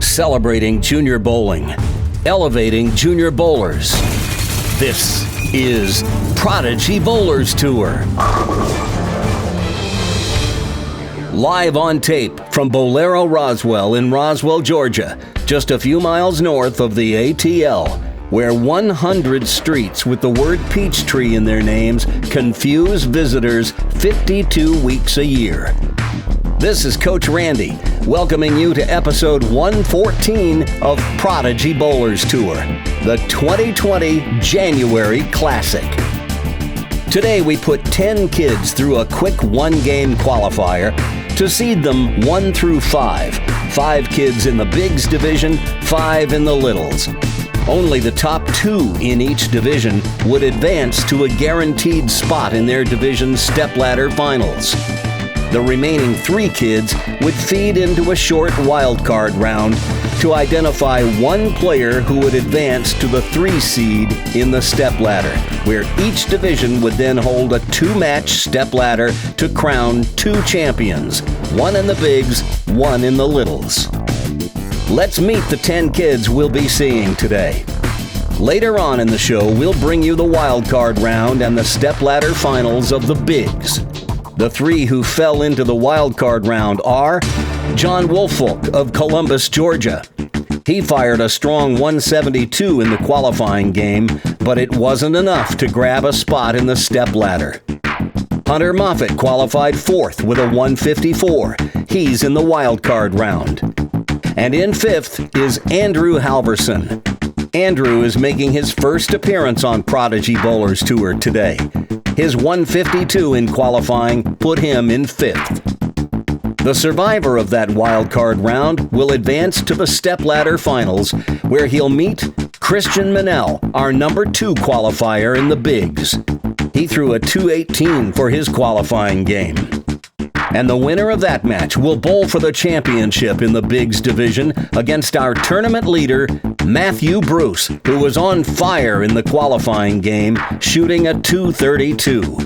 Celebrating junior bowling, elevating junior bowlers. This is Prodigy Bowlers Tour. Live on tape from Bolero Roswell in Roswell, Georgia, just a few miles north of the ATL, where 100 streets with the word Peachtree in their names confuse visitors 52 weeks a year. This is Coach Randy, welcoming you to episode 114 of Prodigy Bowlers Tour, the 2020 January Classic. Today we put 10 kids through a quick one-game qualifier to seed them 1 through 5. 5 kids in the Bigs division, 5 in the Littles. Only the top 2 in each division would advance to a guaranteed spot in their division's Stepladder Finals. The remaining 3 kids would feed into a short wildcard round to identify one player who would advance to the 3 seed in the stepladder, where each division would then hold a 2-match stepladder to crown 2 champions, 1 in the Bigs, 1 in the Littles. Let's meet the 10 kids we'll be seeing today. Later on in the show, we'll bring you the wildcard round and the stepladder finals of the Bigs. The 3 who fell into the wildcard round are John Wolfe of Columbus, Georgia. He fired a strong 172 in the qualifying game, but it wasn't enough to grab a spot in the stepladder. Hunter Moffitt qualified 4th with a 154. He's in the wildcard round. And in 5th is Andrew Halverson. Andrew is making his first appearance on Prodigy Bowlers Tour today. His 152 in qualifying put him in 5th. The survivor of that wildcard round will advance to the stepladder finals, where he'll meet Christian Minal, our number 2 qualifier in the Bigs. He threw a 218 for his qualifying game. And the winner of that match will bowl for the championship in the Bigs division against our tournament leader, Matthew Bruce, who was on fire in the qualifying game, shooting a 232.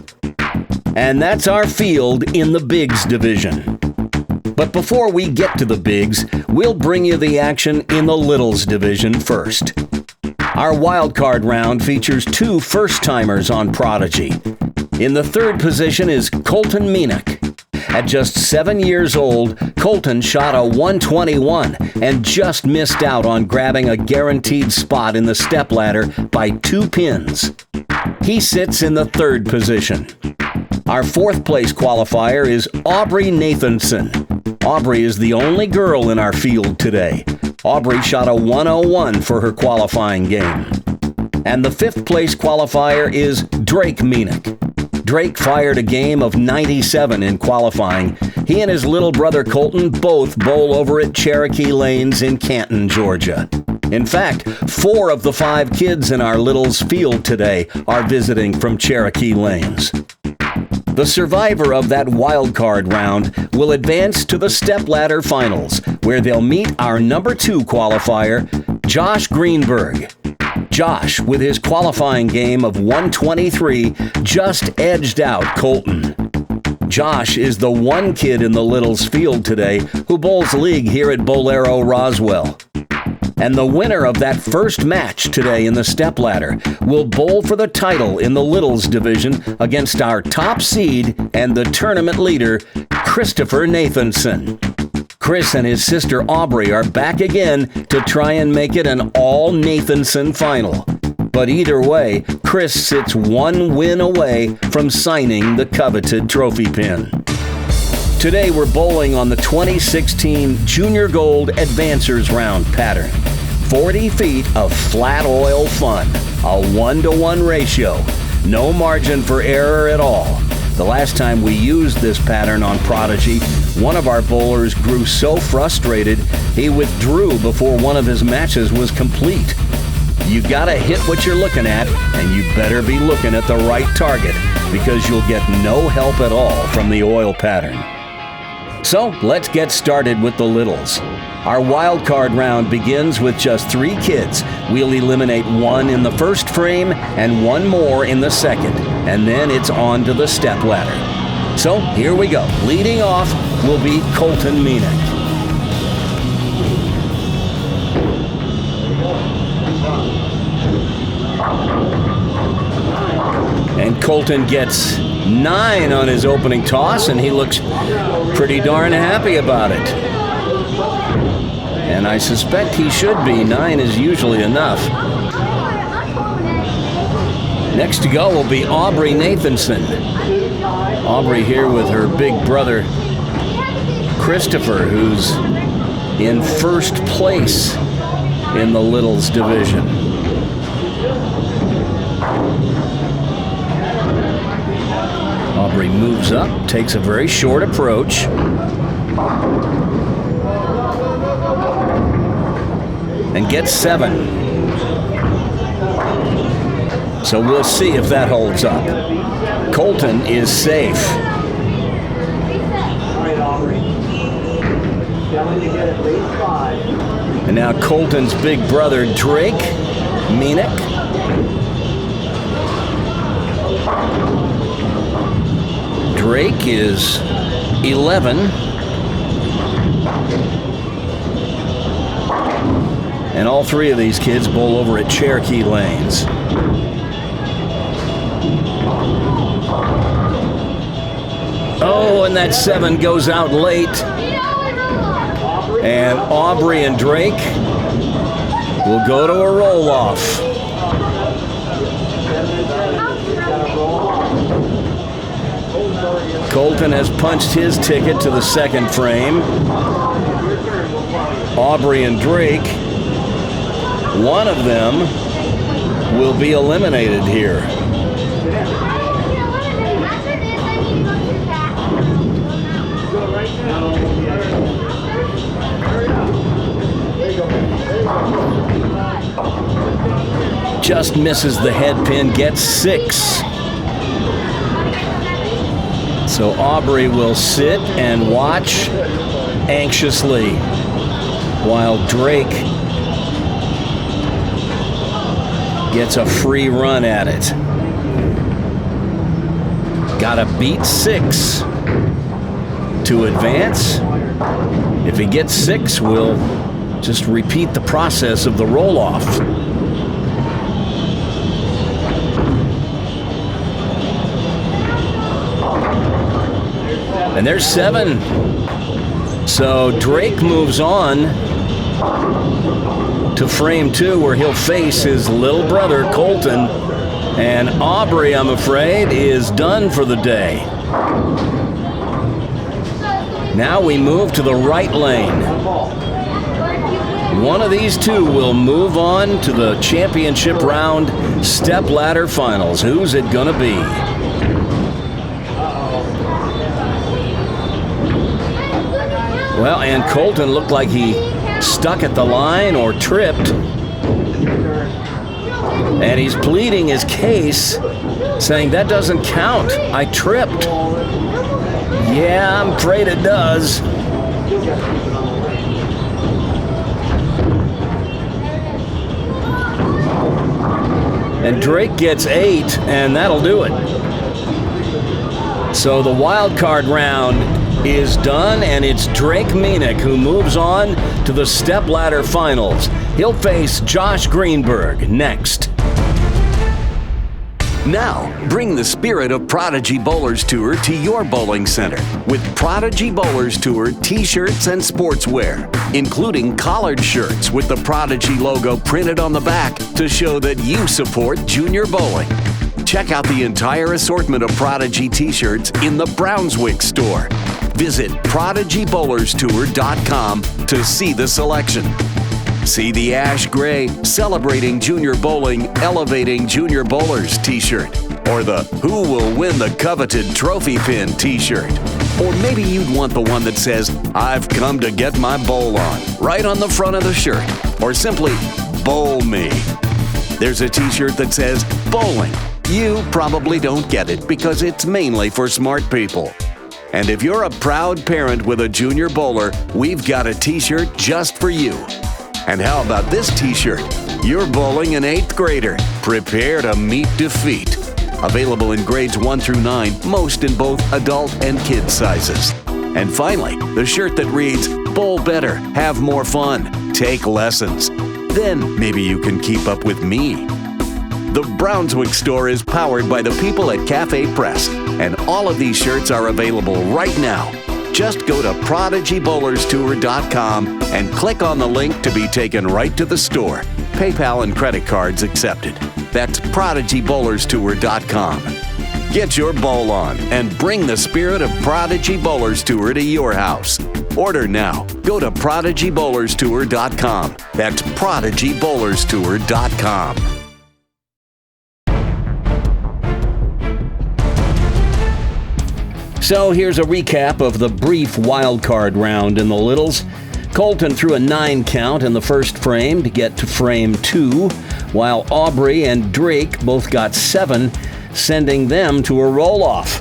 And that's our field in the Bigs division. But before we get to the Bigs, we'll bring you the action in the Littles division first. Our wildcard round features 2 first-timers on Prodigy. In the 3rd position is Colton Meenick. At just 7 years old, Colton shot a 121 and just missed out on grabbing a guaranteed spot in the stepladder by 2 pins. He sits in the 3rd position. Our 4th place qualifier is Aubrey Nathanson. Aubrey is the only girl in our field today. Aubrey shot a 101 for her qualifying game. And the 5th place qualifier is Drake Meenick. Drake fired a game of 97 in qualifying. He and his little brother Colton both bowl over at Cherokee Lanes in Canton, Georgia. In fact, 4 of the 5 kids in our Littles field today are visiting from Cherokee Lanes. The survivor of that wildcard round will advance to the stepladder finals, where they'll meet our number 2 qualifier, Josh Greenberg. Josh, with his qualifying game of 123, just edged out Colton. Josh is the one kid in the Littles field today who bowls league here at Bolero Roswell. And the winner of that first match today in the stepladder will bowl for the title in the Littles division against our top seed and the tournament leader, Christopher Nathanson. Chris and his sister Aubrey are back again to try and make it an all-Nathanson final. But either way, Chris sits 1 win away from signing the coveted trophy pin. Today we're bowling on the 2016 Junior Gold Advancers Round pattern. 40 feet of flat oil fun, a 1-to-1 ratio, no margin for error at all. The last time we used this pattern on Prodigy, one of our bowlers grew so frustrated he withdrew before one of his matches was complete. You gotta hit what you're looking at, and you better be looking at the right target, because you'll get no help at all from the oil pattern. So let's get started with the Littles. Our wildcard round begins with just 3 kids. We'll eliminate 1 in the first frame and 1 more in the second, and then it's on to the stepladder. So here we go. Leading off will be Colton Meenick. And Colton gets 9 on his opening toss, and he looks pretty darn happy about it. And I suspect he should be. 9 is usually enough. Next to go will be Aubrey Nathanson. Aubrey here with her big brother, Christopher, who's in first place in the littles division. Aubrey moves up, takes a very short approach. And gets 7. So we'll see if that holds up. Colton is safe. And now Colton's big brother, Drake Minal. Drake is 11. And all 3 of these kids bowl over at Cherokee Lanes. Oh, and that 7 goes out late. And Aubrey and Drake will go to a roll-off. Colton has punched his ticket to the second frame. Aubrey and Drake, one of them will be eliminated here. Just misses the head pin, gets 6. So Aubrey will sit and watch anxiously while Drake gets a free run at it. Gotta beat 6 to advance. If he gets 6, we'll just repeat the process of the roll-off. And there's 7. So Drake moves on to frame 2, where he'll face his little brother, Colton. And Aubrey, I'm afraid, is done for the day. Now we move to the right lane. One of these 2 will move on to the championship round Stepladder Finals. Who's it gonna be? Well, and Colton looked like he stuck at the line or tripped. And he's pleading his case, saying that doesn't count. I tripped. Yeah, I'm afraid it does. And Drake gets 8, and that'll do it. So the wildcard round is done, and it's Drake Minal who moves on to the Stepladder Finals. He'll face Josh Greenberg next. Now, bring the spirit of Prodigy Bowlers Tour to your bowling center with Prodigy Bowlers Tour t-shirts and sportswear, including collared shirts with the Prodigy logo printed on the back to show that you support junior bowling. Check out the entire assortment of Prodigy t-shirts in the Brownswick store. Visit PRODIGYBowlersTour.com to see the selection. See the ash gray Celebrating Junior Bowling, Elevating Junior Bowlers t-shirt, or the Who Will Win the Coveted Trophy Pin t-shirt. Or maybe you'd want the one that says, I've come to get my bowl on, right on the front of the shirt, or simply, Bowl Me. There's a t-shirt that says, Bowling. You probably don't get it because it's mainly for smart people. And if you're a proud parent with a junior bowler, we've got a t-shirt just for you. And how about this t-shirt? You're bowling an 8th grader. Prepare to meet defeat. Available in grades 1 through 9, most in both adult and kid sizes. And finally, the shirt that reads, Bowl better, have more fun, take lessons. Then maybe you can keep up with me. The Brownswick store is powered by the people at Cafe Press, and all of these shirts are available right now. Just go to PRODIGYBowlersTour.com and click on the link to be taken right to the store. PayPal and credit cards accepted. That's PRODIGYBowlerstour.com. Get your bowl on and bring the spirit of Prodigy Bowlers Tour to your house. Order now. Go to PRODIGYBowlerstour.com. That's PRODIGYBowlerstour.com. So here's a recap of the brief wildcard round in the Littles. Colton threw a 9 count in the first frame to get to frame 2, while Aubrey and Drake both got 7, sending them to a roll-off.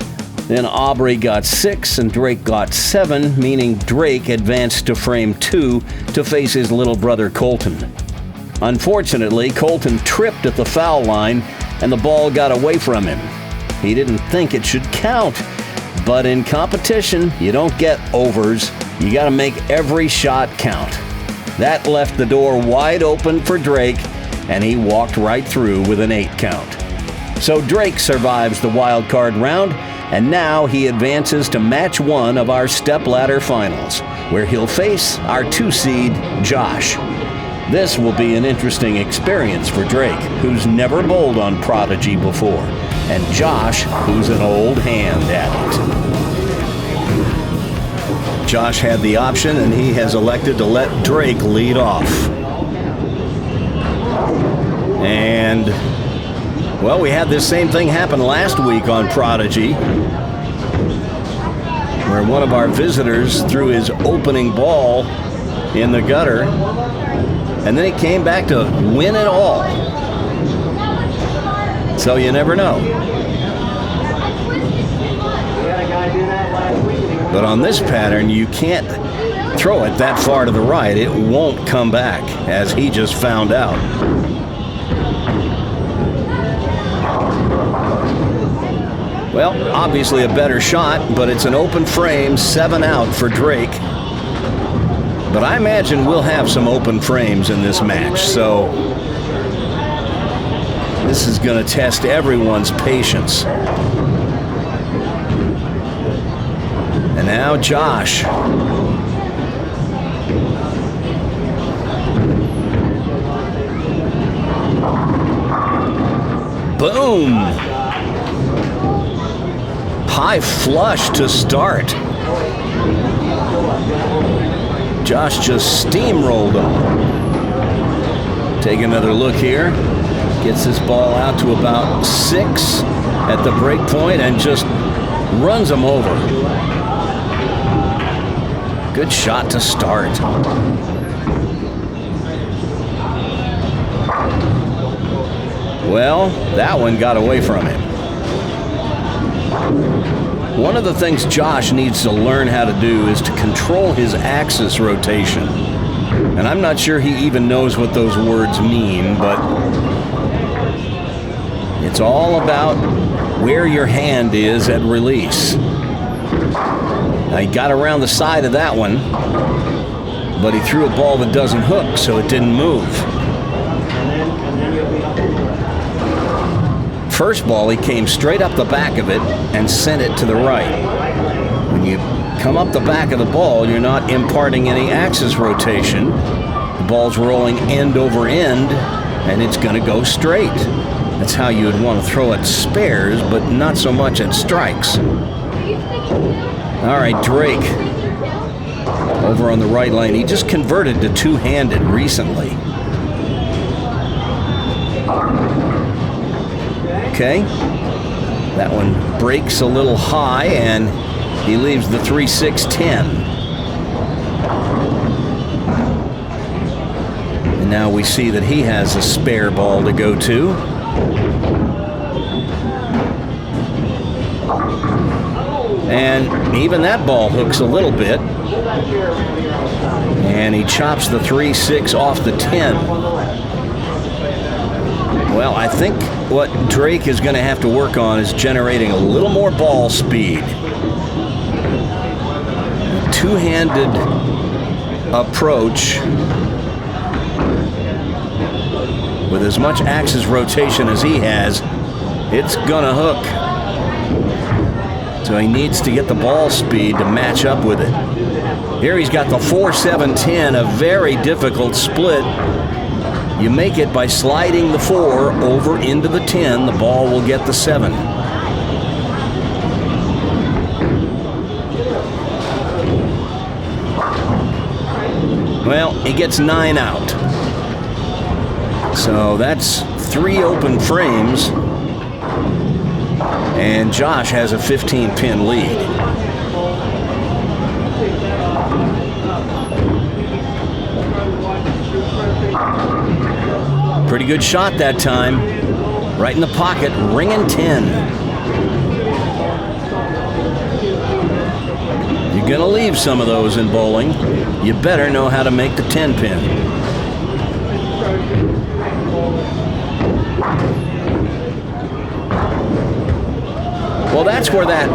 Then Aubrey got 6 and Drake got 7, meaning Drake advanced to frame 2 to face his little brother Colton. Unfortunately, Colton tripped at the foul line and the ball got away from him. He didn't think it should count. But in competition, you don't get overs. You got to make every shot count. That left the door wide open for Drake, and he walked right through with an 8 count. So Drake survives the wild card round, and now he advances to match 1 of our Stepladder Finals, where he'll face our 2 seed, Josh. This will be an interesting experience for Drake, who's never bowled on Prodigy before, and Josh, who's an old hand at it. Josh had the option, and he has elected to let Drake lead off. And, well, we had this same thing happen last week on Prodigy, where one of our visitors threw his opening ball in the gutter, and then he came back to win it all. So you never know. But on this pattern, you can't throw it that far to the right. It won't come back, as he just found out. Well, obviously a better shot, but it's an open frame, 7 out for Drake. But I imagine we'll have some open frames in this match, so this is going to test everyone's patience. And now Josh. Boom! High flush to start. Josh just steamrolled him. Take another look here. Gets this ball out to about 6 at the break point and just runs him over. Good shot to start. Well, that one got away from him. One of the things Josh needs to learn how to do is to control his axis rotation. And I'm not sure he even knows what those words mean, but it's all about where your hand is at release. Now, he got around the side of that one, but he threw a ball that doesn't hook, so it didn't move. First ball, he came straight up the back of it and sent it to the right. When you come up the back of the ball, you're not imparting any axis rotation. The ball's rolling end over end, and it's going to go straight. That's how you would want to throw at spares, but not so much at strikes. All right, Drake over on the right lane. He just converted to two-handed recently. Okay, that one breaks a little high, and he leaves the 3-6-10. And now we see that he has a spare ball to go to. And even that ball hooks a little bit. And he chops the 3-6 off the 10. Well, I think what Drake is going to have to work on is generating a little more ball speed. Two-handed approach with as much axis rotation as he has, it's gonna hook. So he needs to get the ball speed to match up with it. Here he's got the 4-7-10, a very difficult split. You make it by sliding the 4 over into the 10. The ball will get the 7. Well, he gets 9 out. So that's 3 open frames. And Josh has a 15-pin lead. Pretty good shot that time. Right in the pocket, ringing 10. You're gonna leave some of those in bowling. You better know how to make the 10-pin. Well, that's where that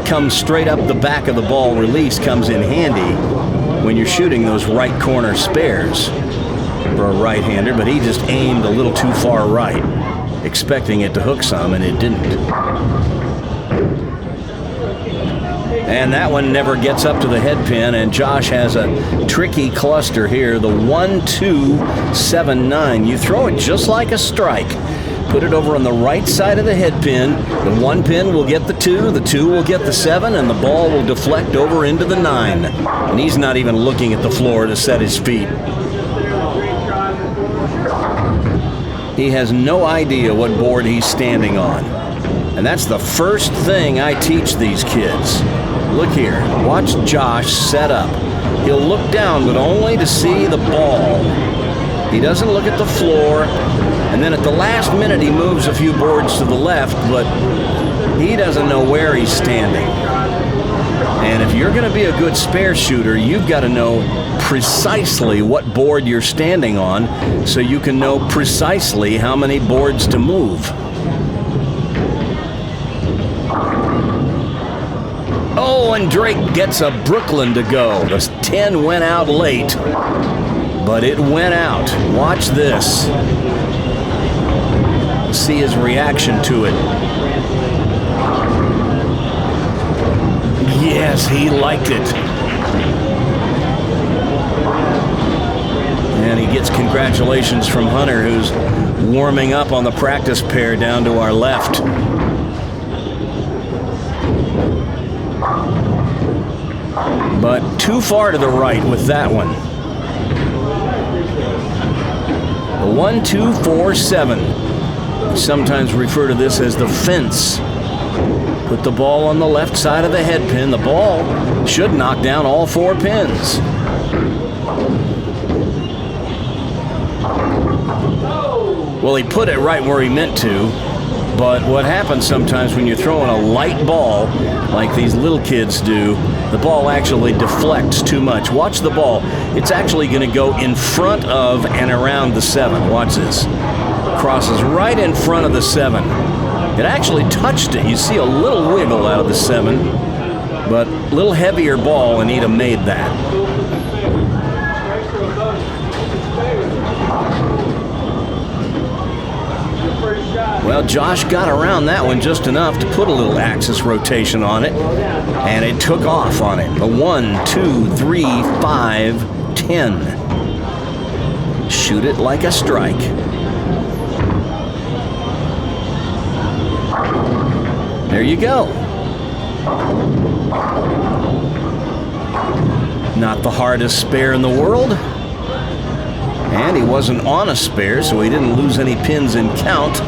comes straight up the back of the ball release comes in handy when you're shooting those right corner spares for a right-hander, but he just aimed a little too far right, expecting it to hook some, and it didn't. And that one never gets up to the head pin, and Josh has a tricky cluster here, the 1-2-7-9. You throw it just like a strike. Put it over on the right side of the head pin. The 1 pin will get the 2, the 2 will get the 7, and the ball will deflect over into the 9. And he's not even looking at the floor to set his feet. He has no idea what board he's standing on. And that's the first thing I teach these kids. Look here, watch Josh set up. He'll look down, but only to see the ball. He doesn't look at the floor, and then at the last minute he moves a few boards to the left, but he doesn't know where he's standing. And if you're going to be a good spare shooter, you've got to know precisely what board you're standing on so you can know precisely how many boards to move. Oh, and Drake gets a Brooklyn to go. The 10 went out late, but it went out. Watch this. See his reaction to it. Yes, he liked it. And he gets congratulations from Hunter, who's warming up on the practice pair down to our left. But too far to the right with that one. The 1-2-4-7. We sometimes refer to this as the fence. Put the ball on the left side of the head pin. The ball should knock down all 4 pins. Well, he put it right where he meant to, but what happens sometimes when you're throwing a light ball, like these little kids do, the ball actually deflects too much. Watch the ball. It's actually going to go in front of and around the 7. Watch this. Crosses right in front of the 7. It actually touched it. You see a little wiggle out of the 7, but a little heavier ball, and he'd have made that. Well, Josh got around that one just enough to put a little axis rotation on it, and it took off on him. A 1-2-3-5-10. Shoot it like a strike. There you go. Not the hardest spare in the world. And he wasn't on a spare, so he didn't lose any pins in count.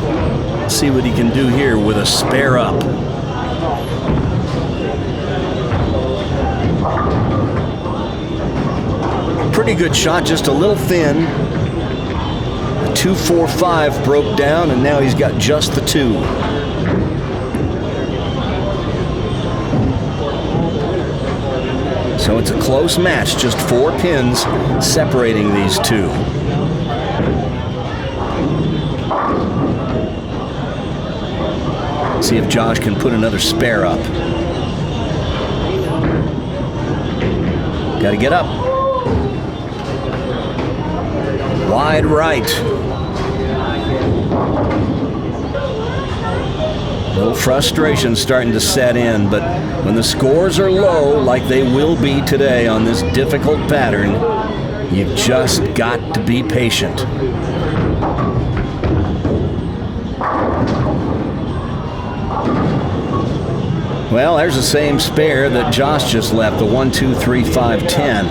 Let's see what he can do here with a spare up. Pretty good shot, just a little thin. The 2-4-5 broke down, and now he's got just the 2. So it's a close match, just 4 pins separating these 2. See if Josh can put another spare up. Got to get up. Wide right. little frustration starting to set in, but when the scores are low, like they will be today on this difficult pattern, you've just got to be patient. Well, there's the same spare that Josh just left, the 1, 2, 3, 5, 10.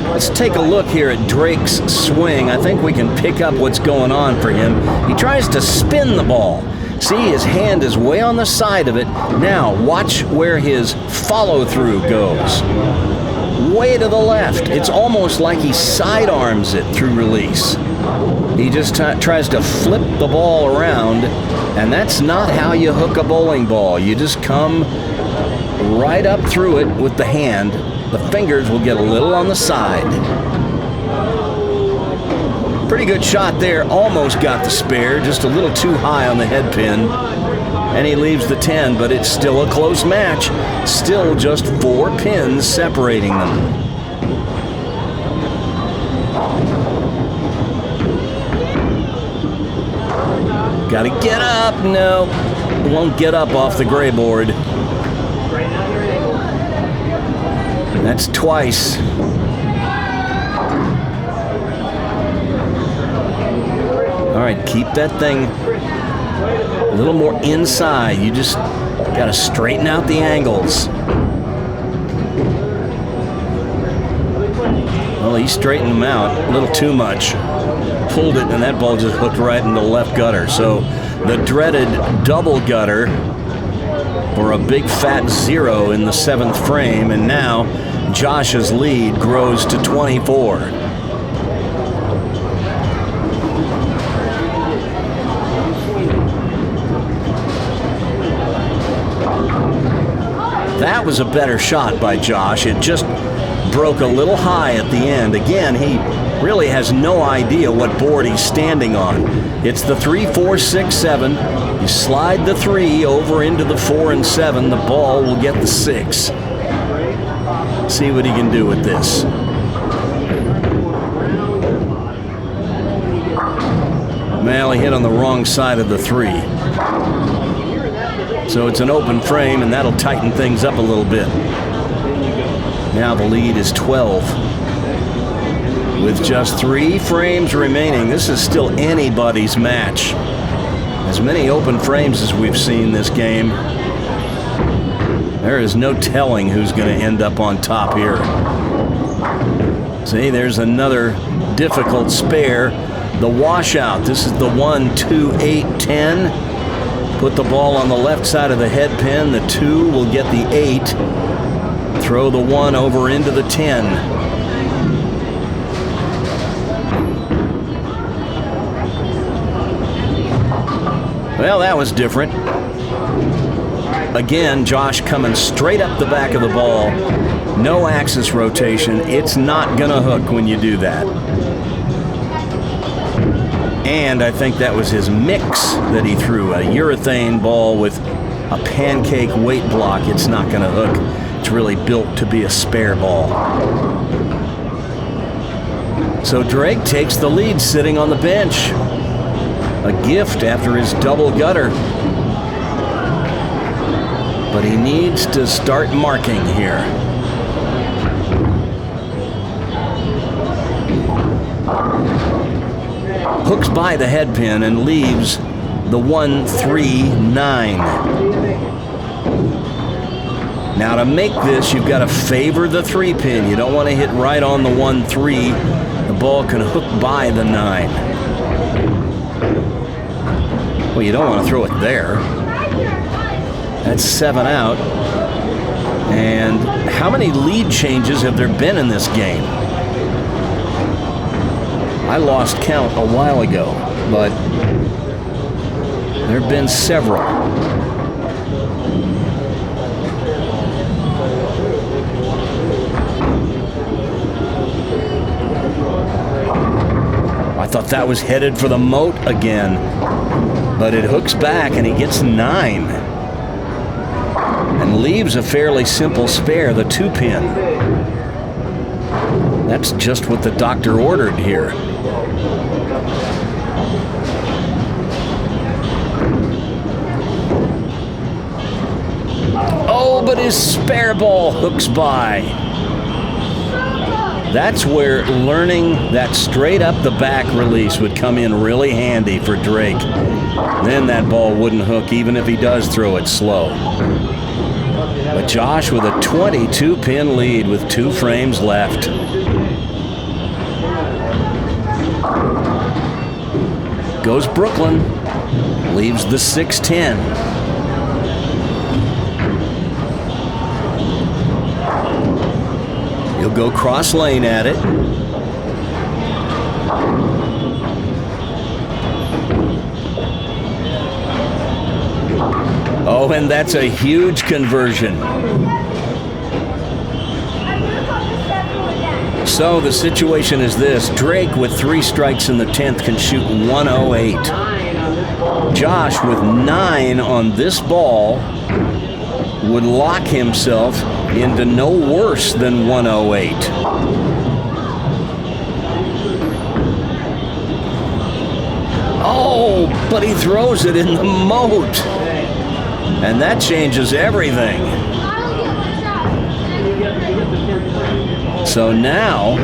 Let's take a look here at Drake's swing. I think we can pick up what's going on for him. He tries to spin the ball. See, his hand is way on the side of it. Now, watch where his follow-through goes. Way to the left. It's almost like he sidearms it through release. He just tries to flip the ball around, and that's not how you hook a bowling ball. You just come right up through it with the hand. The fingers will get a little on the side. Pretty good shot there. Almost got the spare, just a little too high on the head pin. And he leaves the 10, but it's still a close match. Still just 4 pins separating them. Gotta get up. No, won't get up off the gray board. That's twice. All right, keep that thing a little more inside. You just got to straighten out the angles. Well, he straightened them out a little too much. Pulled it, and that ball just hooked right into the left gutter. So the dreaded double gutter for a big fat 0 in the 7th frame, and now Josh's lead grows to 24. That was a better shot by Josh. It just broke a little high at the end. Again, he really has no idea what board he's standing on. It's the 3, 4, 6, 7. You slide the 3 over into the 4 and 7. The ball will get the 6. See what he can do with this. Well, he hit on the wrong side of the 3. So it's an open frame, and that'll tighten things up a little bit. Now the lead is 12. With just 3 frames remaining, this is still anybody's match. As many open frames as we've seen this game, there is no telling who's going to end up on top here. See, there's another difficult spare. The washout. This is the 1, 2, 8, 10. Put the ball on the left side of the head pin. The 2 will get the 8. Throw the 1 over into the 10. Well, that was different. Again, Josh coming straight up the back of the ball. No axis rotation. It's not going to hook when you do that. And I think that was his mix that he threw. A urethane ball with a pancake weight block. It's not going to hook. It's really built to be a spare ball. So Drake takes the lead sitting on the bench. A gift after his double gutter. But he needs to start marking here. Hooks by the head pin and leaves the 1, 3, 9. Now to make this, you've got to favor the 3 pin. You don't want to hit right on the 1, 3. The ball can hook by the 9. Well, you don't want to throw it there. That's 7 out. And how many lead changes have there been in this game? I lost count a while ago, but there have been several. I thought that was headed for the moat again, but it hooks back and he gets 9. And leaves a fairly simple spare, the 2 pin. That's just what the doctor ordered here. Oh, but his spare ball hooks by. That's where learning that straight up the back release would come in really handy for Drake. Then that ball wouldn't hook even if he does throw it slow. But Josh with a 22-pin lead with 2 frames left. Goes Brooklyn. Leaves the 6-10. He'll go cross lane at it. Oh, and that's a huge conversion. So the situation is this. Drake with 3 strikes in the 10th can shoot 108. Josh with 9 on this ball would lock himself into no worse than 108. Oh, but he throws it in the moat. And that changes everything. So now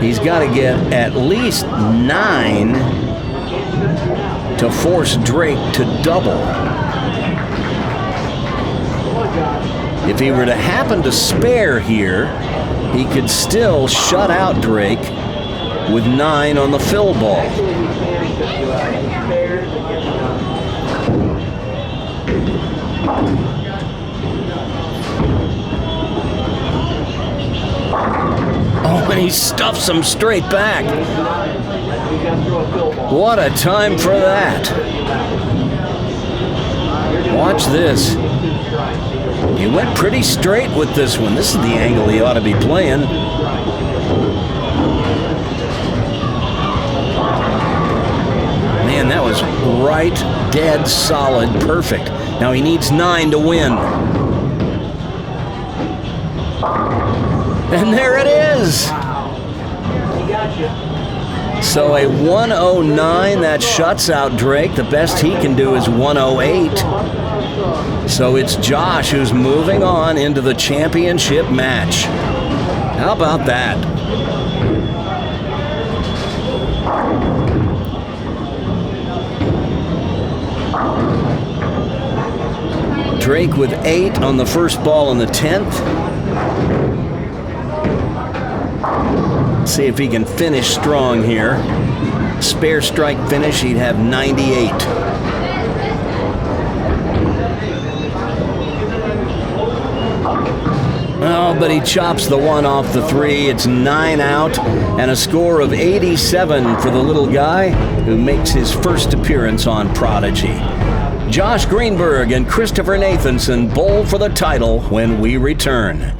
he's got to get at least 9 to force Drake to double. If he were to happen to spare here, he could still shut out Drake with 9 on the fill ball. Oh, and he stuffs him straight back. What a time for that. Watch this. He went pretty straight with this one. This is the angle he ought to be playing. Man, that was right, dead, solid, perfect. Now he needs 9 to win. And there it is. So a 109, that shuts out Drake. The best he can do is 108. So it's Josh who's moving on into the championship match. How about that? Drake with 8 on the first ball in the 10th. See if he can finish strong here. Spare strike finish, he'd have 98. Oh, but he chops the 1 off the 3. It's 9 out and a score of 87 for the little guy who makes his first appearance on Prodigy. Josh Greenberg and Christopher Nathanson bowl for the title when we return.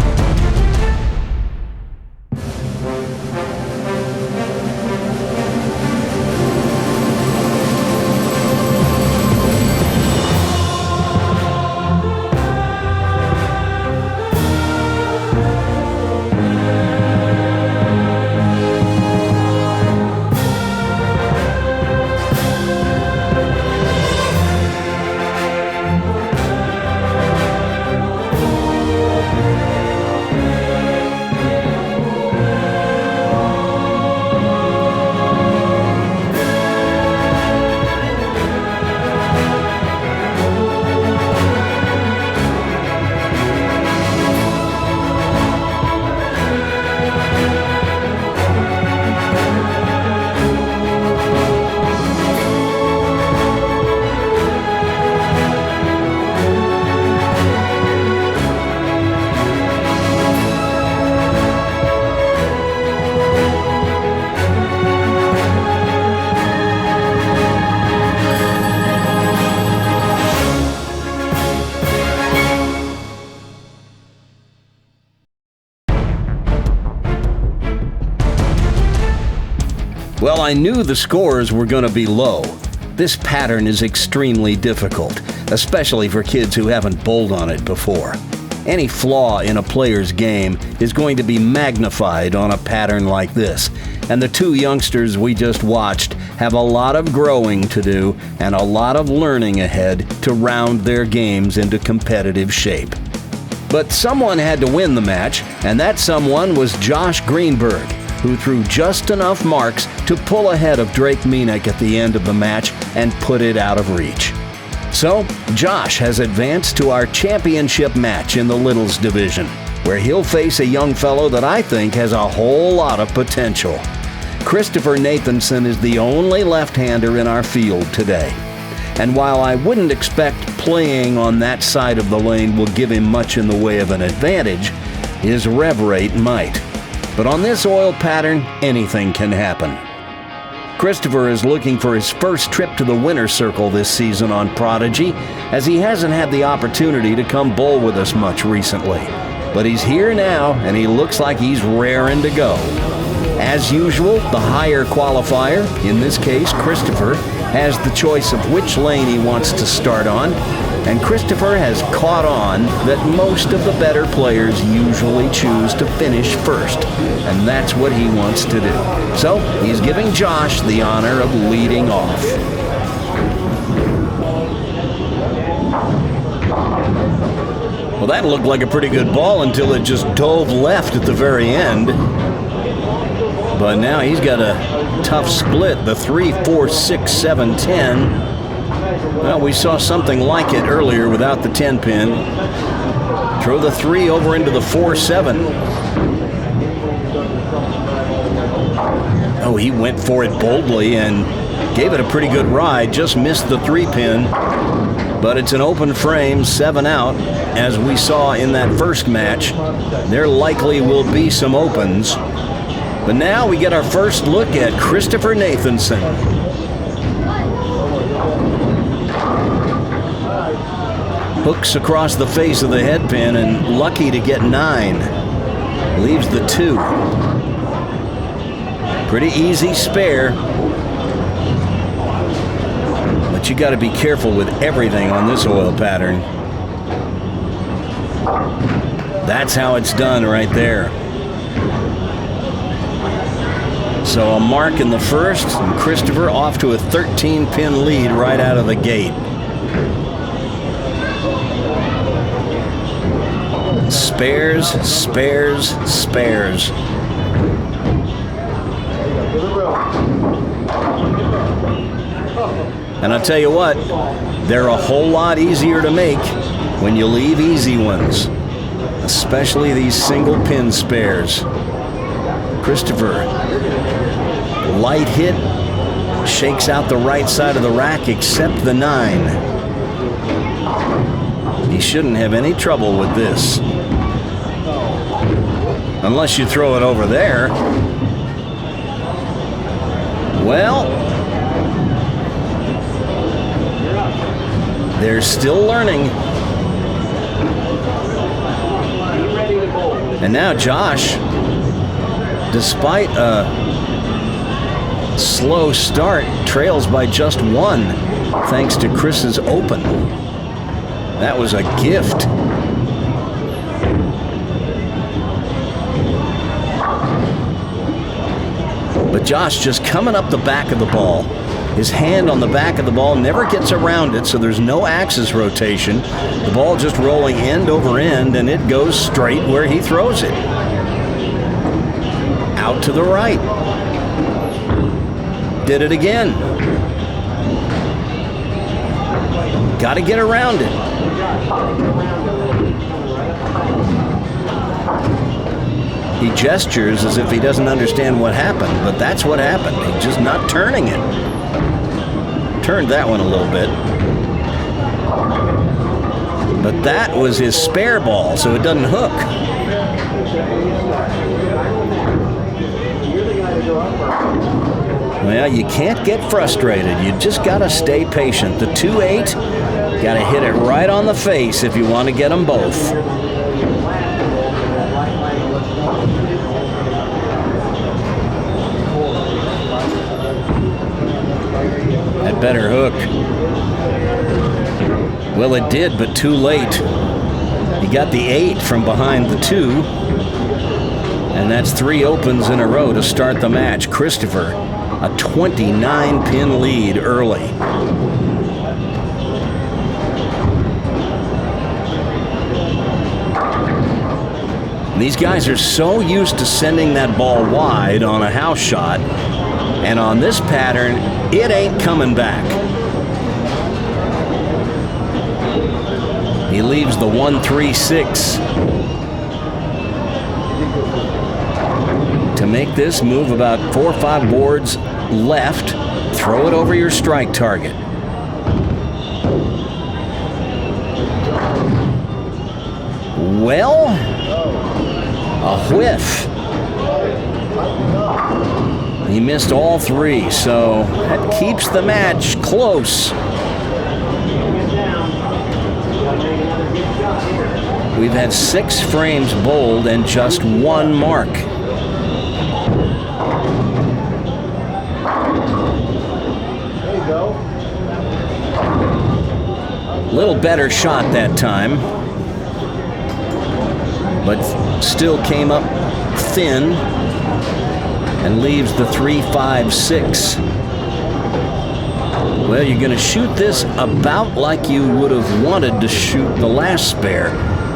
Well, I knew the scores were going to be low. This pattern is extremely difficult, especially for kids who haven't bowled on it before. Any flaw in a player's game is going to be magnified on a pattern like this. And the two youngsters we just watched have a lot of growing to do and a lot of learning ahead to round their games into competitive shape. But someone had to win the match, and that someone was Josh Greenberg, who threw just enough marks to pull ahead of Drake Minek at the end of the match and put it out of reach. So, Josh has advanced to our championship match in the Littles division, where he'll face a young fellow that I think has a whole lot of potential. Christopher Nathanson is the only left-hander in our field today. And while I wouldn't expect playing on that side of the lane will give him much in the way of an advantage, his rev rate might. But on this oil pattern, anything can happen. Christopher is looking for his first trip to the winner's circle this season on Prodigy, as he hasn't had the opportunity to come bowl with us much recently. But he's here now, and he looks like he's raring to go. As usual, the higher qualifier, in this case Christopher, has the choice of which lane he wants to start on, and Christopher has caught on that most of the better players usually choose to finish first, and that's what he wants to do. So he's giving Josh the honor of leading off. Well, that looked like a pretty good ball until it just dove left at the very end. But now he's got a tough split, the 3, 4, 6, 7, 10. Well, we saw something like it earlier without the 10 pin. Throw the 3 over into the 4, 7. Oh, he went for it boldly and gave it a pretty good ride, just missed the 3 pin. But it's an open frame, 7 out. As we saw in that first match, there likely will be some opens. But now we get our first look at Christopher Nathanson. Hooks across the face of the head pin and lucky to get 9. Leaves the 2. Pretty easy spare. But you got to be careful with everything on this oil pattern. That's how it's done right there. So a mark in the first, and Christopher off to a 13-pin lead right out of the gate. Spares, spares, spares. And I'll tell you what, they're a whole lot easier to make when you leave easy ones, especially these single pin spares. Christopher, light hit, shakes out the right side of the rack except the 9. He shouldn't have any trouble with this. Unless you throw it over there. Well, they're still learning. And now Josh, despite a slow start, trails by just 1 thanks to Chris's open. That was a gift. But Josh just coming up the back of the ball. His hand on the back of the ball never gets around it, so there's no axis rotation. The ball just rolling end over end, and it goes straight where he throws it. Out to the right. Did it again. Got to get around it. He gestures as if he doesn't understand what happened, but that's what happened. He's just not turning it. Turned that one a little bit. But that was his spare ball, so it doesn't hook. Well, you can't get frustrated. You just got to stay patient. The 2-8, got to hit it right on the face if you want to get them both. That better hook. Well, it did, but too late. He got the 8 from behind the 2. And that's 3 opens in a row to start the match. Christopher, a 29-pin lead early. These guys are so used to sending that ball wide on a house shot, and on this pattern, it ain't coming back. He leaves the 1-3-6 to make this move about 4 or 5 boards left. Throw it over your strike target. Well, a whiff. He missed all 3, so that keeps the match close. We've had 6 frames bowled and just 1 mark. Little better shot that time, but still came up thin and leaves the 3-5-6. Well, you're going to shoot this about like you would have wanted to shoot the last spare.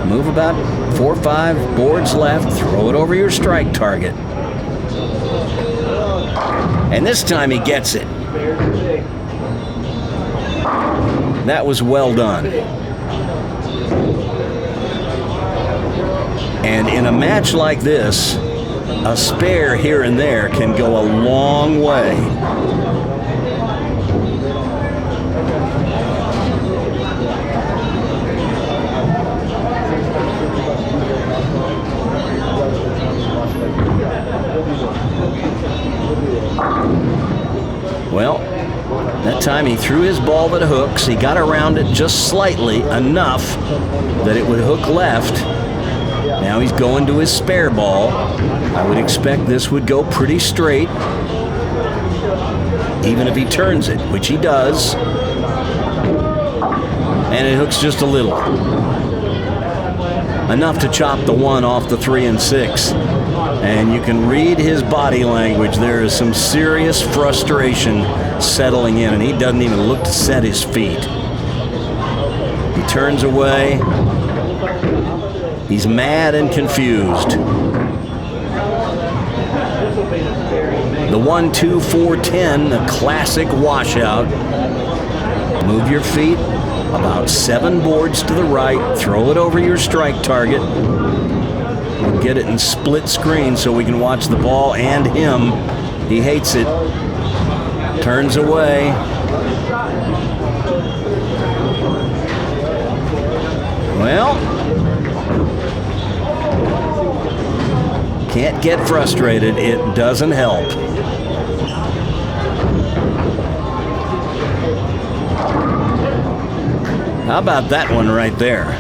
Move about 4 or 5 boards left, throw it over your strike target. And this time he gets it. That was well done. And in a match like this, a spare here and there can go a long way. Well, that time he threw his ball to the hooks. He got around it just slightly, enough that it would hook left. Now he's going to his spare ball. I would expect this would go pretty straight, even if he turns it, which he does. And it hooks just a little. Enough to chop the 1 off the 3 and 6. And you can read his body language. There is some serious frustration settling in, and he doesn't even look to set his feet. He turns away. He's mad and confused. The 1-2-4-10, the classic washout. Move your feet about 7 boards to the right. Throw it over your strike target. We'll get it in split screen so we can watch the ball and him. He hates it. Turns away. Well, can't get frustrated. It doesn't help. How about that one right there?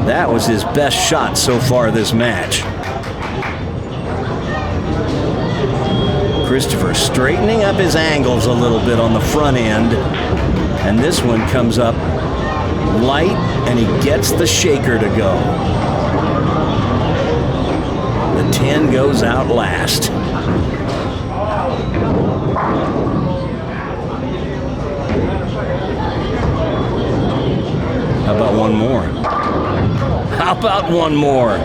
That was his best shot so far this match. Christopher straightening up his angles a little bit on the front end. And this one comes up light, and he gets the shaker to go. The 10 goes out last. How about one more? How about one more?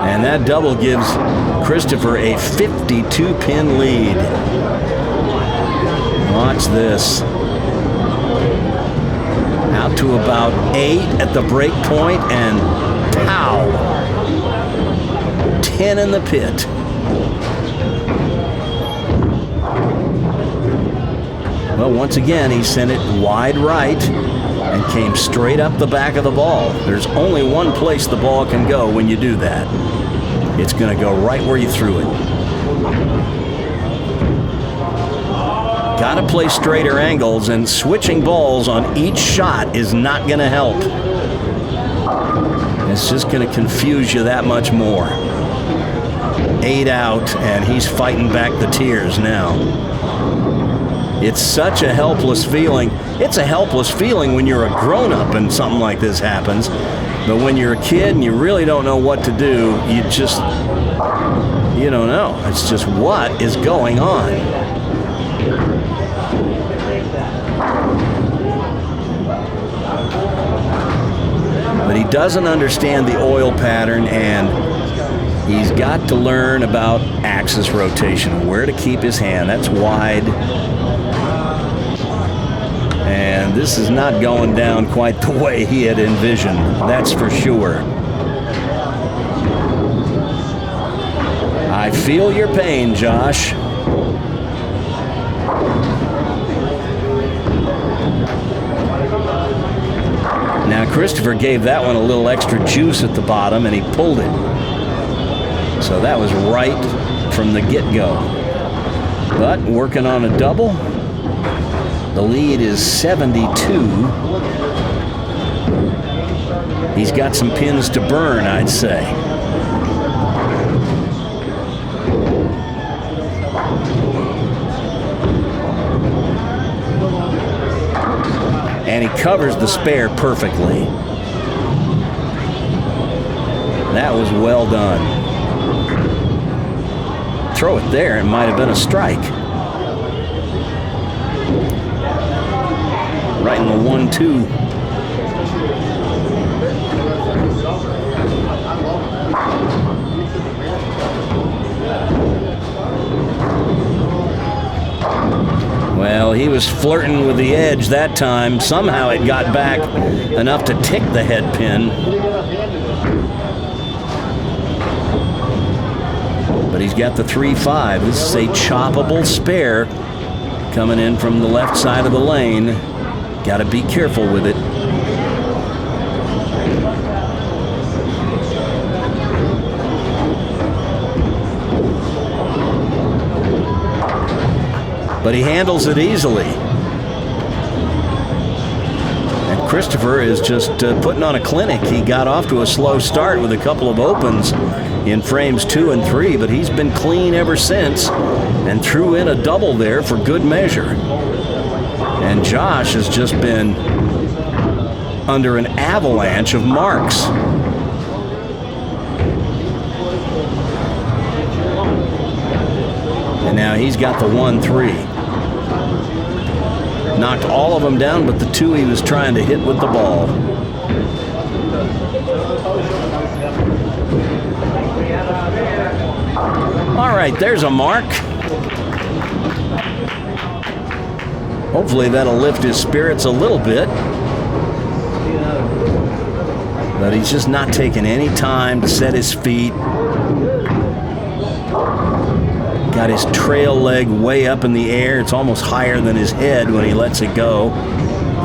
And that double gives Christopher a 52-pin lead. Watch this. Out to about 8 at the break point, and pow! 10 in the pit. Well, once again, he sent it wide right and came straight up the back of the ball. There's only one place the ball can go when you do that. It's going to go right where you threw it. Got to play straighter angles, and switching balls on each shot is not going to help. It's just going to confuse you that much more. 8 out, and he's fighting back the tears now. It's such a helpless feeling. It's a helpless feeling when you're a grown-up and something like this happens. But when you're a kid and you really don't know what to do, you don't know. It's just, what is going on? But he doesn't understand the oil pattern, and he's got to learn about axis rotation, where to keep his hand. That's wide. And this is not going down quite the way he had envisioned, that's for sure. I feel your pain, Josh. Now, Christopher gave that one a little extra juice at the bottom, and he pulled it. So that was right from the get-go. But working on a double. The lead is 72. He's got some pins to burn, I'd say. And he covers the spare perfectly. That was well done. Throw it there, it might have been a strike. Right in the 1-2. Well, he was flirting with the edge that time. Somehow it got back enough to tick the head pin. But he's got the 3-5. This is a choppable spare coming in from the left side of the lane. Got to be careful with it. But he handles it easily. And Christopher is just putting on a clinic. He got off to a slow start with a couple of opens in frames 2 and 3, but he's been clean ever since and threw in a double there for good measure. And Josh has just been under an avalanche of marks. And now he's got the 1-3. Knocked all of them down but the 2 he was trying to hit with the ball. All right, there's a mark. Hopefully that'll lift his spirits a little bit. But he's just not taking any time to set his feet. Got his trail leg way up in the air. It's almost higher than his head when he lets it go.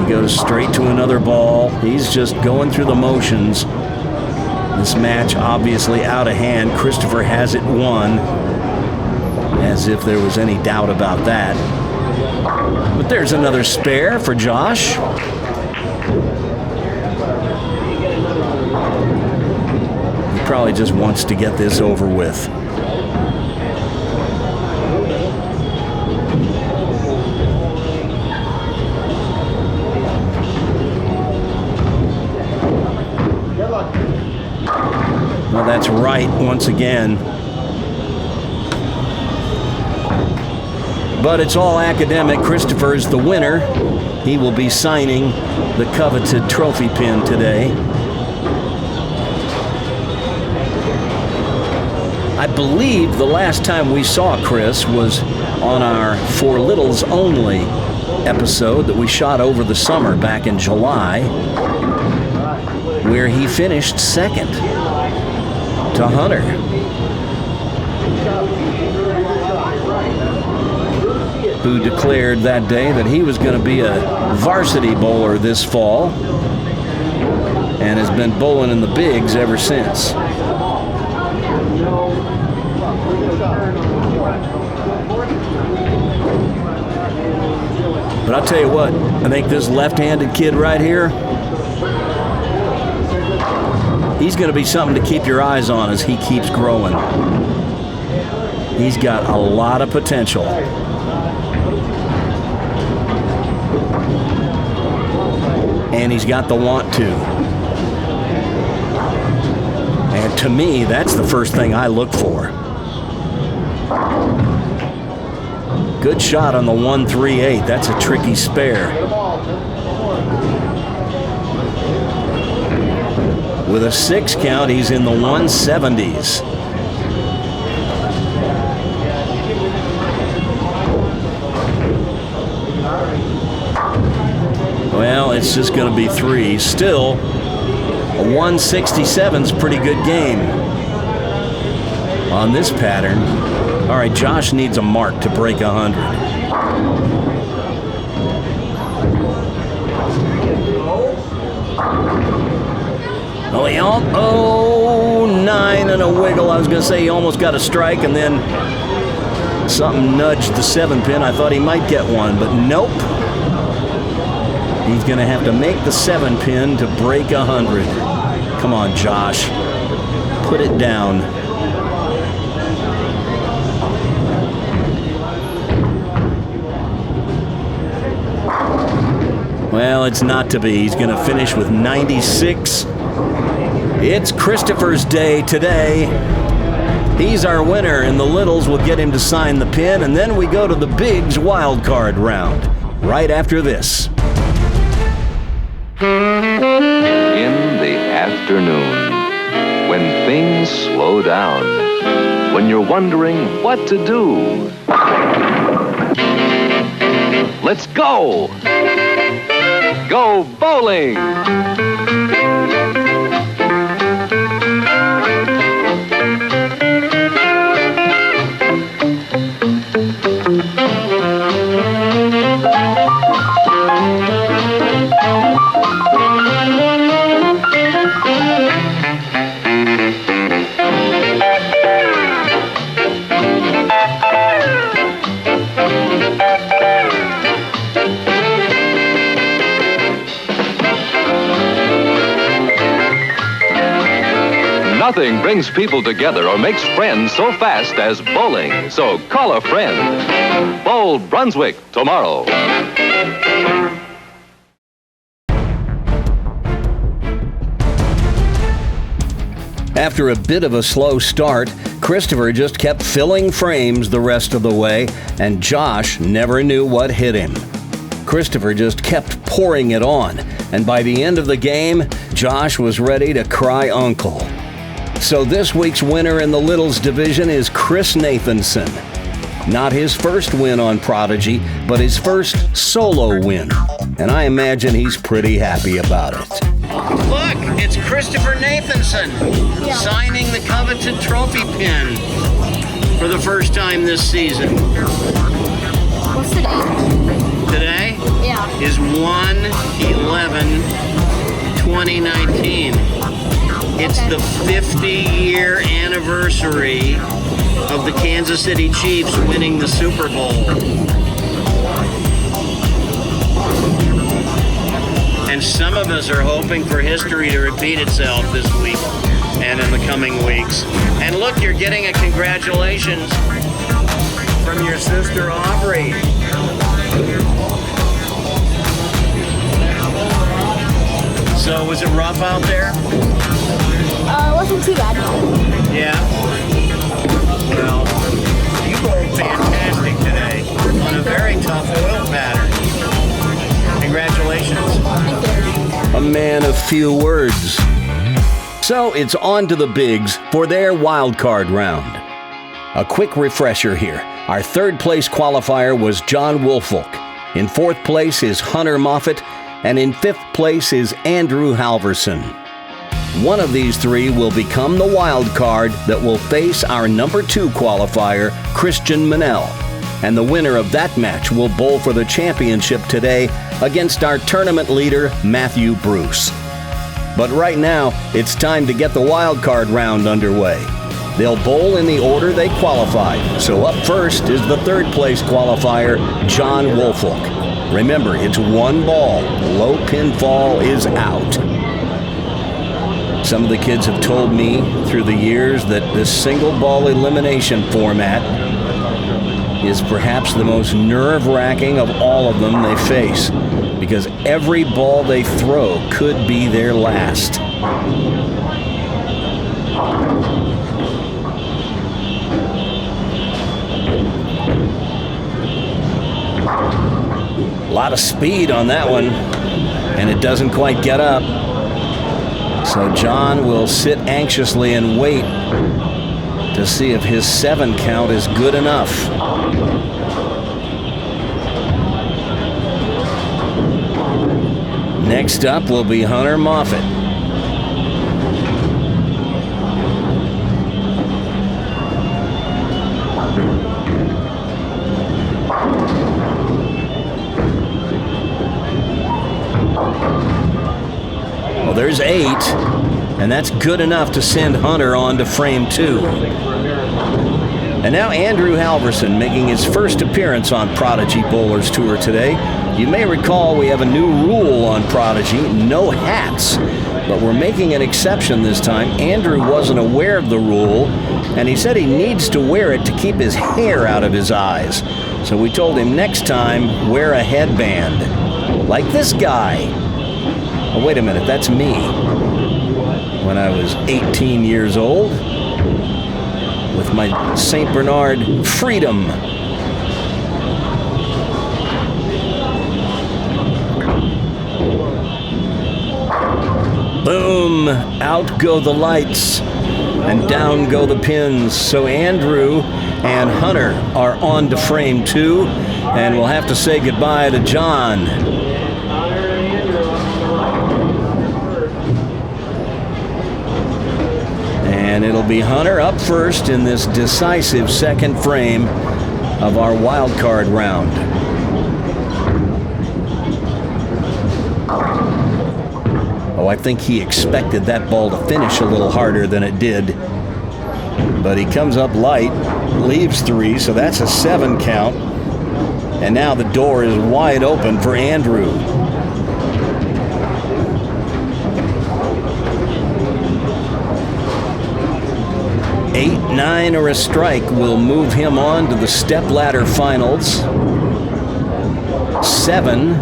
He goes straight to another ball. He's just going through the motions. This match obviously out of hand. Christopher has it won, as if there was any doubt about that. But there's another spare for Josh. He probably just wants to get this over with. Well, that's right once again. But it's all academic. Christopher is the winner. He will be signing the coveted trophy pin today. I believe the last time we saw Chris was on our For Littles Only episode that we shot over the summer back in July, where he finished second to Hunter. Who declared that day that he was going to be a varsity bowler this fall and has been bowling in the bigs ever since. But I'll tell you what, I think this left-handed kid right here, he's going to be something to keep your eyes on as he keeps growing. He's got a lot of potential. and he's got the want to. And to me, that's the first thing I look for. Good shot on the 1-3-8. That's a tricky spare. With a 6 count, he's in the 170s. Well, it's just going to be 3. Still, a 167's pretty good game on this pattern. All right, Josh needs a mark to break 100. Oh, 9 and a wiggle. I was going to say he almost got a strike, and then something nudged the 7-pin. I thought he might get one, but nope. He's going to have to make the 7-pin to break 100. Come on, Josh. Put it down. Well, it's not to be. He's going to finish with 96. It's Christopher's day today. He's our winner, and the littles will get him to sign the pin, and then we go to the Bigs wildcard round right after this. In the afternoon, when things slow down, when you're wondering what to do, let's go! Go bowling! Nothing brings people together or makes friends so fast as bowling. So call a friend. Bowl Brunswick tomorrow. After a bit of a slow start, Christopher just kept filling frames the rest of the way, and Josh never knew what hit him. Christopher just kept pouring it on, and by the end of the game, Josh was ready to cry uncle. So this week's winner in the Littles division is Chris Nathanson. Not his first win on Prodigy, but his first solo win. And I imagine he's pretty happy about it. Look, it's Christopher Nathanson signing the coveted trophy pin for the first time this season. What's the date? Today is 1/11/2019. It's the 50-year anniversary of the Kansas City Chiefs winning the Super Bowl. And some of us are hoping for history to repeat itself this week and in the coming weeks. And look, you're getting a congratulations from your sister Aubrey. So was it rough out there? It wasn't too bad. Yeah. Well, you bowled fantastic today on a very tough oil pattern. Congratulations. Thank you. A man of few words. So it's on to the Bigs for their wild card round. A quick refresher here. Our third place qualifier was John Wolfe. In fourth place is Hunter Moffitt, and in fifth place is Andrew Halverson. One of these three will become the wild card that will face our number 2 qualifier, Christian Minal. And the winner of that match will bowl for the championship today against our tournament leader, Matthew Bruce. But right now, it's time to get the wild card round underway. They'll bowl in the order they qualified. So up first is the third place qualifier, John Wolfe. Remember, it's one ball. Low pinfall is out. Some of the kids have told me through the years that this single ball elimination format is perhaps the most nerve-wracking of all of them they face, because every ball they throw could be their last. A lot of speed on that one, and it doesn't quite get up. So John will sit anxiously and wait to see if his 7 count is good enough. Next up will be Hunter Moffett. Well, there's 8, and that's good enough to send Hunter on to frame 2. And now Andrew Halverson making his first appearance on Prodigy Bowlers Tour today. You may recall we have a new rule on Prodigy, no hats. But we're making an exception this time. Andrew wasn't aware of the rule, and he said he needs to wear it to keep his hair out of his eyes. So we told him next time, wear a headband. Like this guy. Oh, wait a minute, that's me. When I was 18 years old, with my St. Bernard Freedom. Boom! Out go the lights, and down go the pins. So Andrew and Hunter are on to frame 2, and we'll have to say goodbye to John. And it'll be Hunter up first in this decisive second frame of our wildcard round. Oh, I think he expected that ball to finish a little harder than it did. But he comes up light, leaves 3, so that's a 7 count. And now the door is wide open for Andrew. 8, 9, or a strike will move him on to the Stepladder Finals. 7,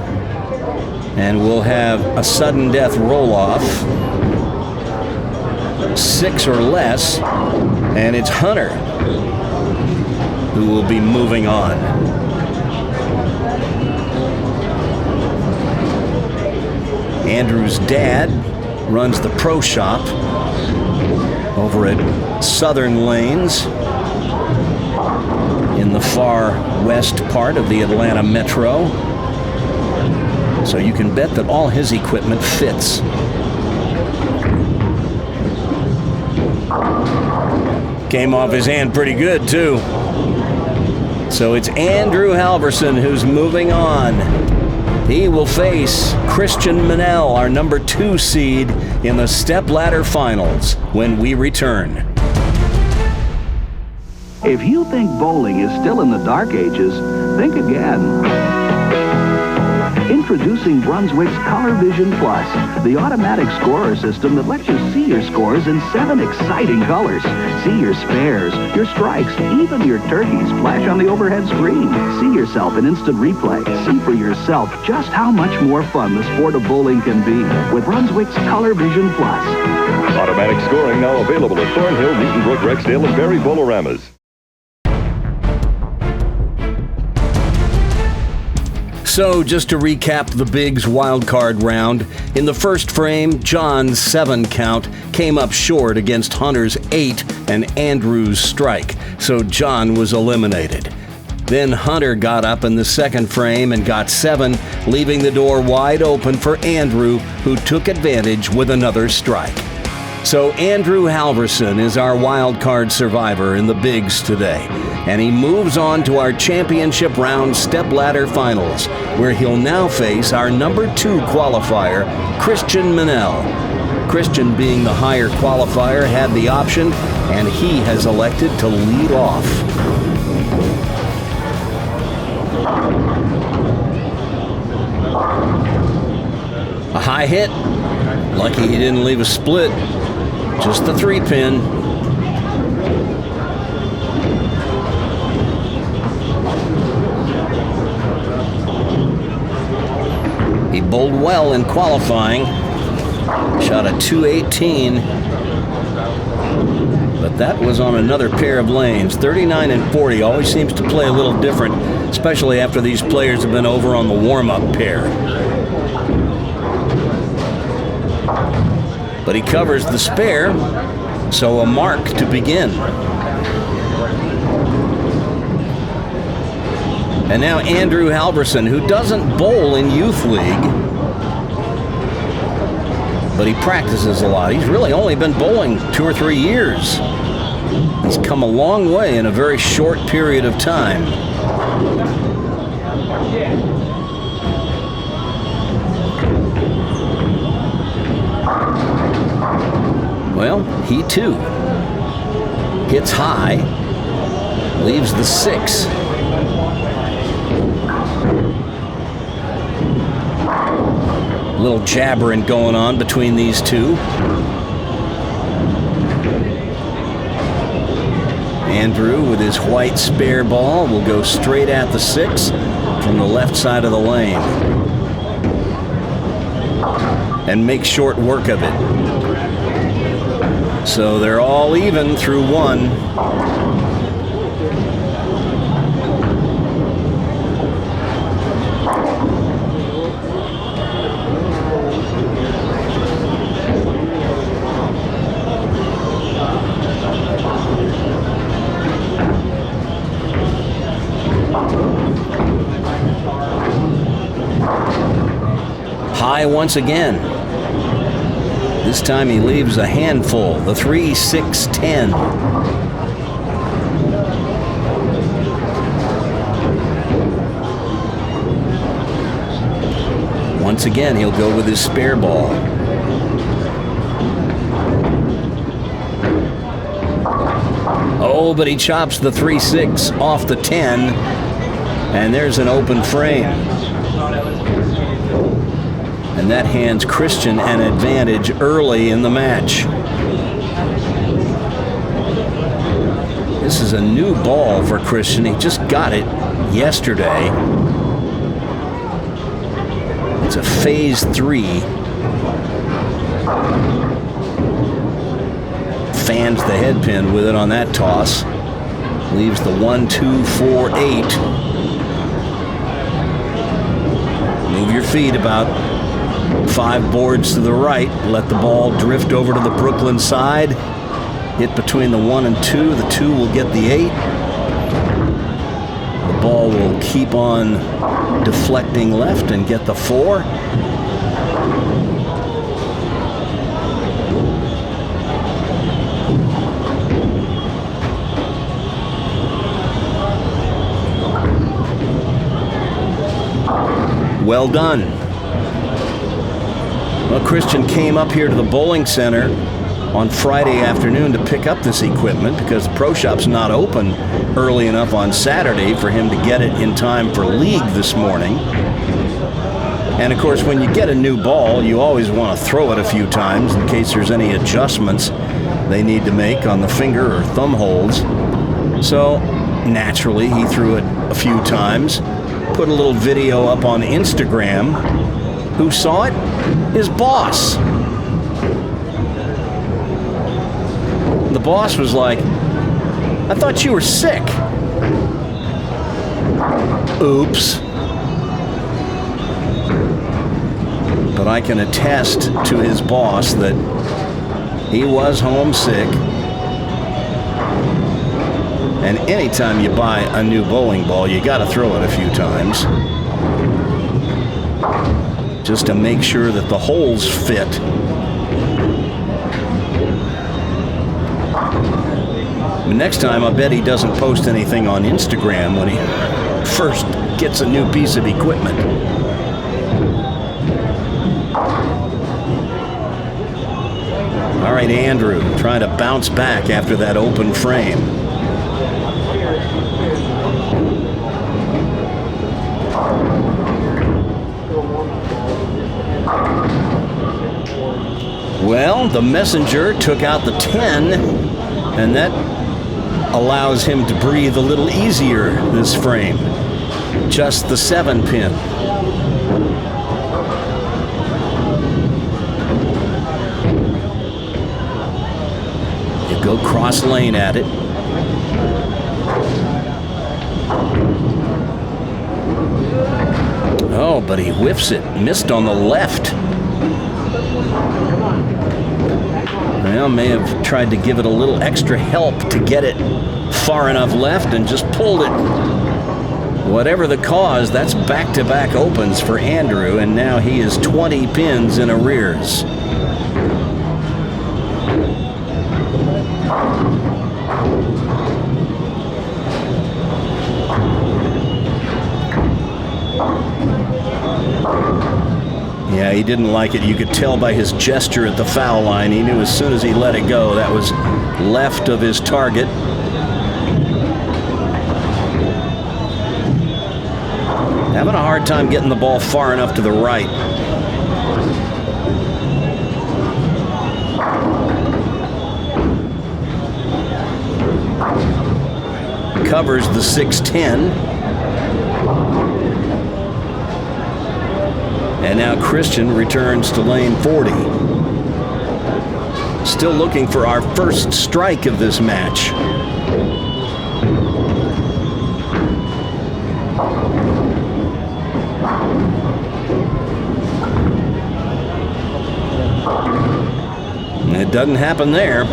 and we'll have a sudden death roll-off. 6 or less, and it's Hunter who will be moving on. Andrew's dad runs the pro shop over at Southern Lanes in the far west part of the Atlanta metro. So you can bet that all his equipment fits. Came off his hand pretty good, too. So it's Andrew Halverson who's moving on. He will face Christian Minal, our number 2 seed, in the Stepladder Finals when we return. If you think bowling is still in the dark ages, think again. Introducing Brunswick's Color Vision Plus, the automatic scorer system that lets you see your scores in 7 exciting colors. See your spares, your strikes, even your turkeys flash on the overhead screen. See yourself in instant replay. See for yourself just how much more fun the sport of bowling can be with Brunswick's Color Vision Plus. Automatic scoring now available at Thornhill, Newtonbrook, Rexdale, and Barry Bowleramas. So, just to recap the Bigs wildcard round, in the first frame, John's 7 count came up short against Hunter's 8 and Andrew's strike, so John was eliminated. Then Hunter got up in the second frame and got 7, leaving the door wide open for Andrew, who took advantage with another strike. So Andrew Halverson is our wildcard survivor in the Bigs today, and he moves on to our championship round Stepladder Finals, where he'll now face our number 2 qualifier, Christian Minal. Christian, being the higher qualifier, had the option, and he has elected to lead off. A high hit. Lucky he didn't leave a split. Just the 3-pin. He bowled well in qualifying. Shot a 218. But that was on another pair of lanes. 39 and 40 always seems to play a little different, especially after these players have been over on the warm-up pair. But he covers the spare, so a mark to begin. And now Andrew Halverson, who doesn't bowl in Youth League, but he practices a lot. He's really only been bowling 2 or 3 years. He's come a long way in a very short period of time. Well, he too hits high, leaves the 6. A little jabbering going on between these two. Andrew with his white spare ball will go straight at the 6 from the left side of the lane and make short work of it. So they're all even through 1. High once again. This time he leaves a handful, the 3, 6, 10. Once again, he'll go with his spare ball. Oh, but he chops the 3, 6 off the 10, and there's an open frame. And that hands Christian an advantage early in the match. This is a new ball for Christian. He just got it yesterday. It's a phase 3. Fans the head pin with it on that toss. Leaves the 1, 2, 4, 8. Move your feet about 5 boards to the right. Let the ball drift over to the Brooklyn side. Hit between the 1 and 2. The 2 will get the 8. The ball will keep on deflecting left and get the 4. Well done. Well, Christian came up here to the bowling center on Friday afternoon to pick up this equipment because the pro shop's not open early enough on Saturday for him to get it in time for league this morning. And of course, when you get a new ball, you always want to throw it a few times in case there's any adjustments they need to make on the finger or thumb holds. So naturally, he threw it a few times, put a little video up on Instagram. Who saw it? His boss. The boss was like, I thought you were sick. Oops. But I can attest to his boss that he was homesick. And anytime you buy a new bowling ball, you got to throw it a few times, just to make sure that the holes fit. Next time, I bet he doesn't post anything on Instagram when he first gets a new piece of equipment. All right, Andrew, trying to bounce back after that open frame. Well, the messenger took out the 10, and that allows him to breathe a little easier this frame. Just the 7 pin. Go cross lane at it. Oh, but he whiffs it. Missed on the left. Well, may have tried to give it a little extra help to get it far enough left and just pulled it. Whatever the cause, that's back-to-back opens for Andrew, and now he is 20 pins in arrears. Yeah, he didn't like it. You could tell by his gesture at the foul line. He knew as soon as he let it go, that was left of his target. Having a hard time getting the ball far enough to the right. Covers the 6-10. And now Christian returns to lane 40. Still looking for our first strike of this match. It doesn't happen there.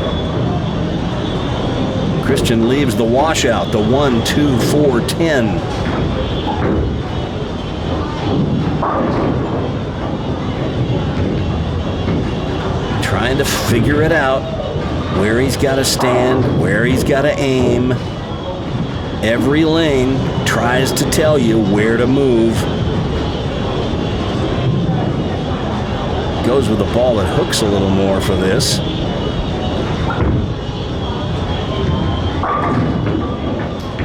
Christian leaves the washout, the 1-2-4-10. Trying to figure it out, where he's got to stand, where he's got to aim. Every lane tries to tell you where to move. Goes with a ball that hooks a little more for this.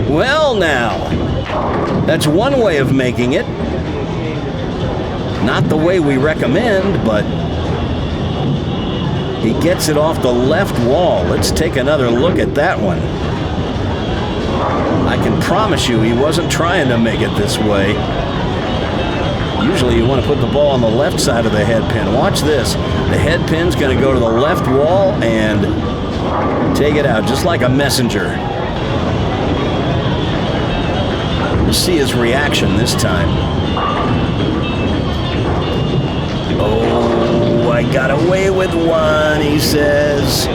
Well, now, that's one way of making it. Not the way we recommend, but he gets it off the left wall. Let's take another look at that one. I can promise you he wasn't trying to make it this way. Usually you want to put the ball on the left side of the head pin. Watch this. The head pin's going to go to the left wall and take it out just like a messenger. We'll see his reaction this time. Oh, I got away with one, he says.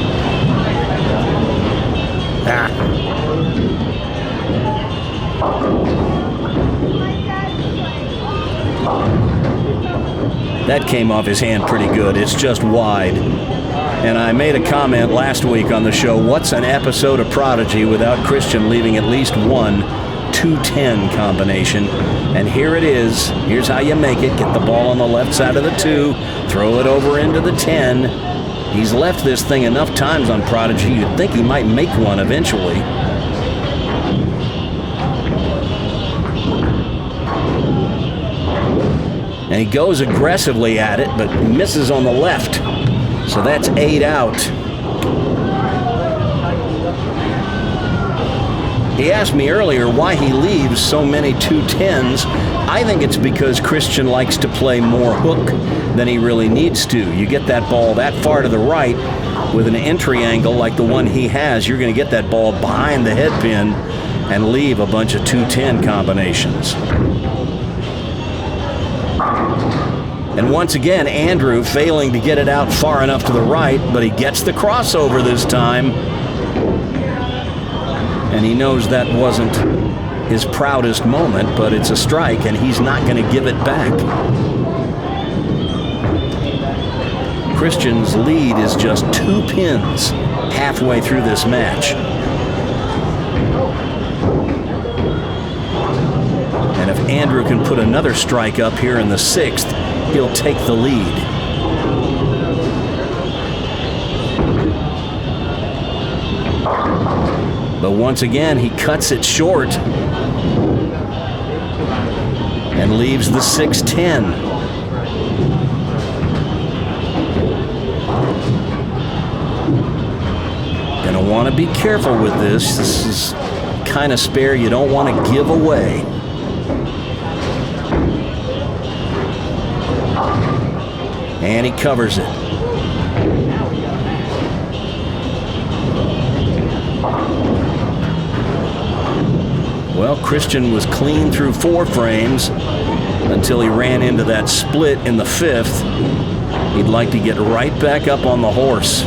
That came off his hand pretty good. It's just wide. And I made a comment last week on the show, what's an episode of Prodigy without Christian leaving at least one 2-10 combination? And here it is. Here's how you make it. Get the ball on the left side of the 2, throw it over into the 10. He's left this thing enough times on Prodigy, you'd think he might make one eventually. And he goes aggressively at it, but misses on the left. So that's 8 out. He asked me earlier why he leaves so many 2-10s. I think it's because Christian likes to play more hook than he really needs to. You get that ball that far to the right with an entry angle like the one he has, you're going to get that ball behind the head pin and leave a bunch of 2-10 combinations. And once again, Andrew failing to get it out far enough to the right, but he gets the crossover this time. And he knows that wasn't his proudest moment, but it's a strike, and he's not going to give it back. Christian's lead is just 2 pins halfway through this match. And if Andrew can put another strike up here in the 6th, he'll take the lead. But once again, he cuts it short and leaves the 6-10. Gonna want to be careful with this. This is kind of spare you don't want to give away. And he covers it. Well, Christian was clean through 4 frames until he ran into that split in the 5th. He'd like to get right back up on the horse.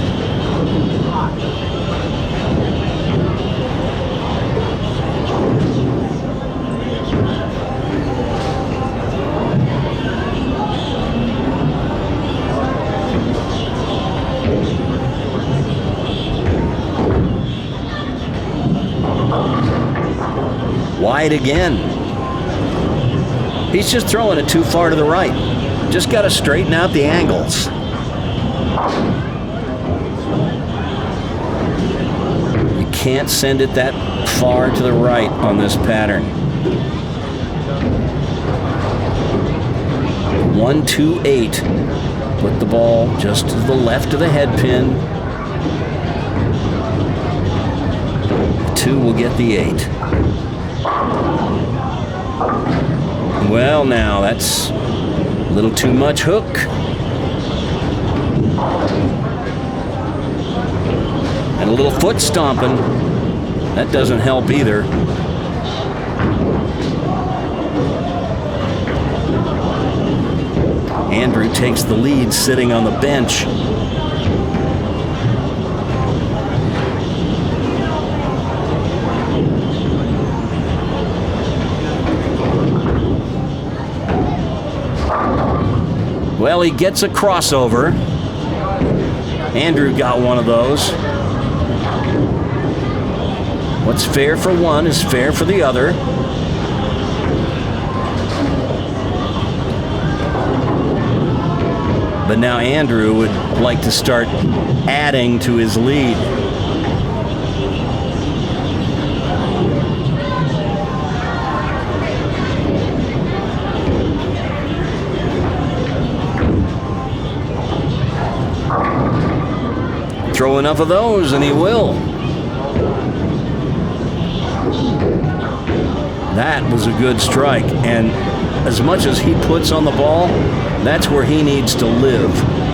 Wide again. He's just throwing it too far to the right. Just got to straighten out the angles. You can't send it that far to the right on this pattern. 1-2-8. Put the ball just to the left of the head pin. 2 will get the 8. Well, now that's a little too much hook. And a little foot stomping. That doesn't help either. Andrew takes the lead sitting on the bench. Well, he gets a crossover. Andrew got one of those. What's fair for one is fair for the other. But now Andrew would like to start adding to his lead. Throw enough of those and he will. That was a good strike, and as much as he puts on the ball, that's where he needs to live,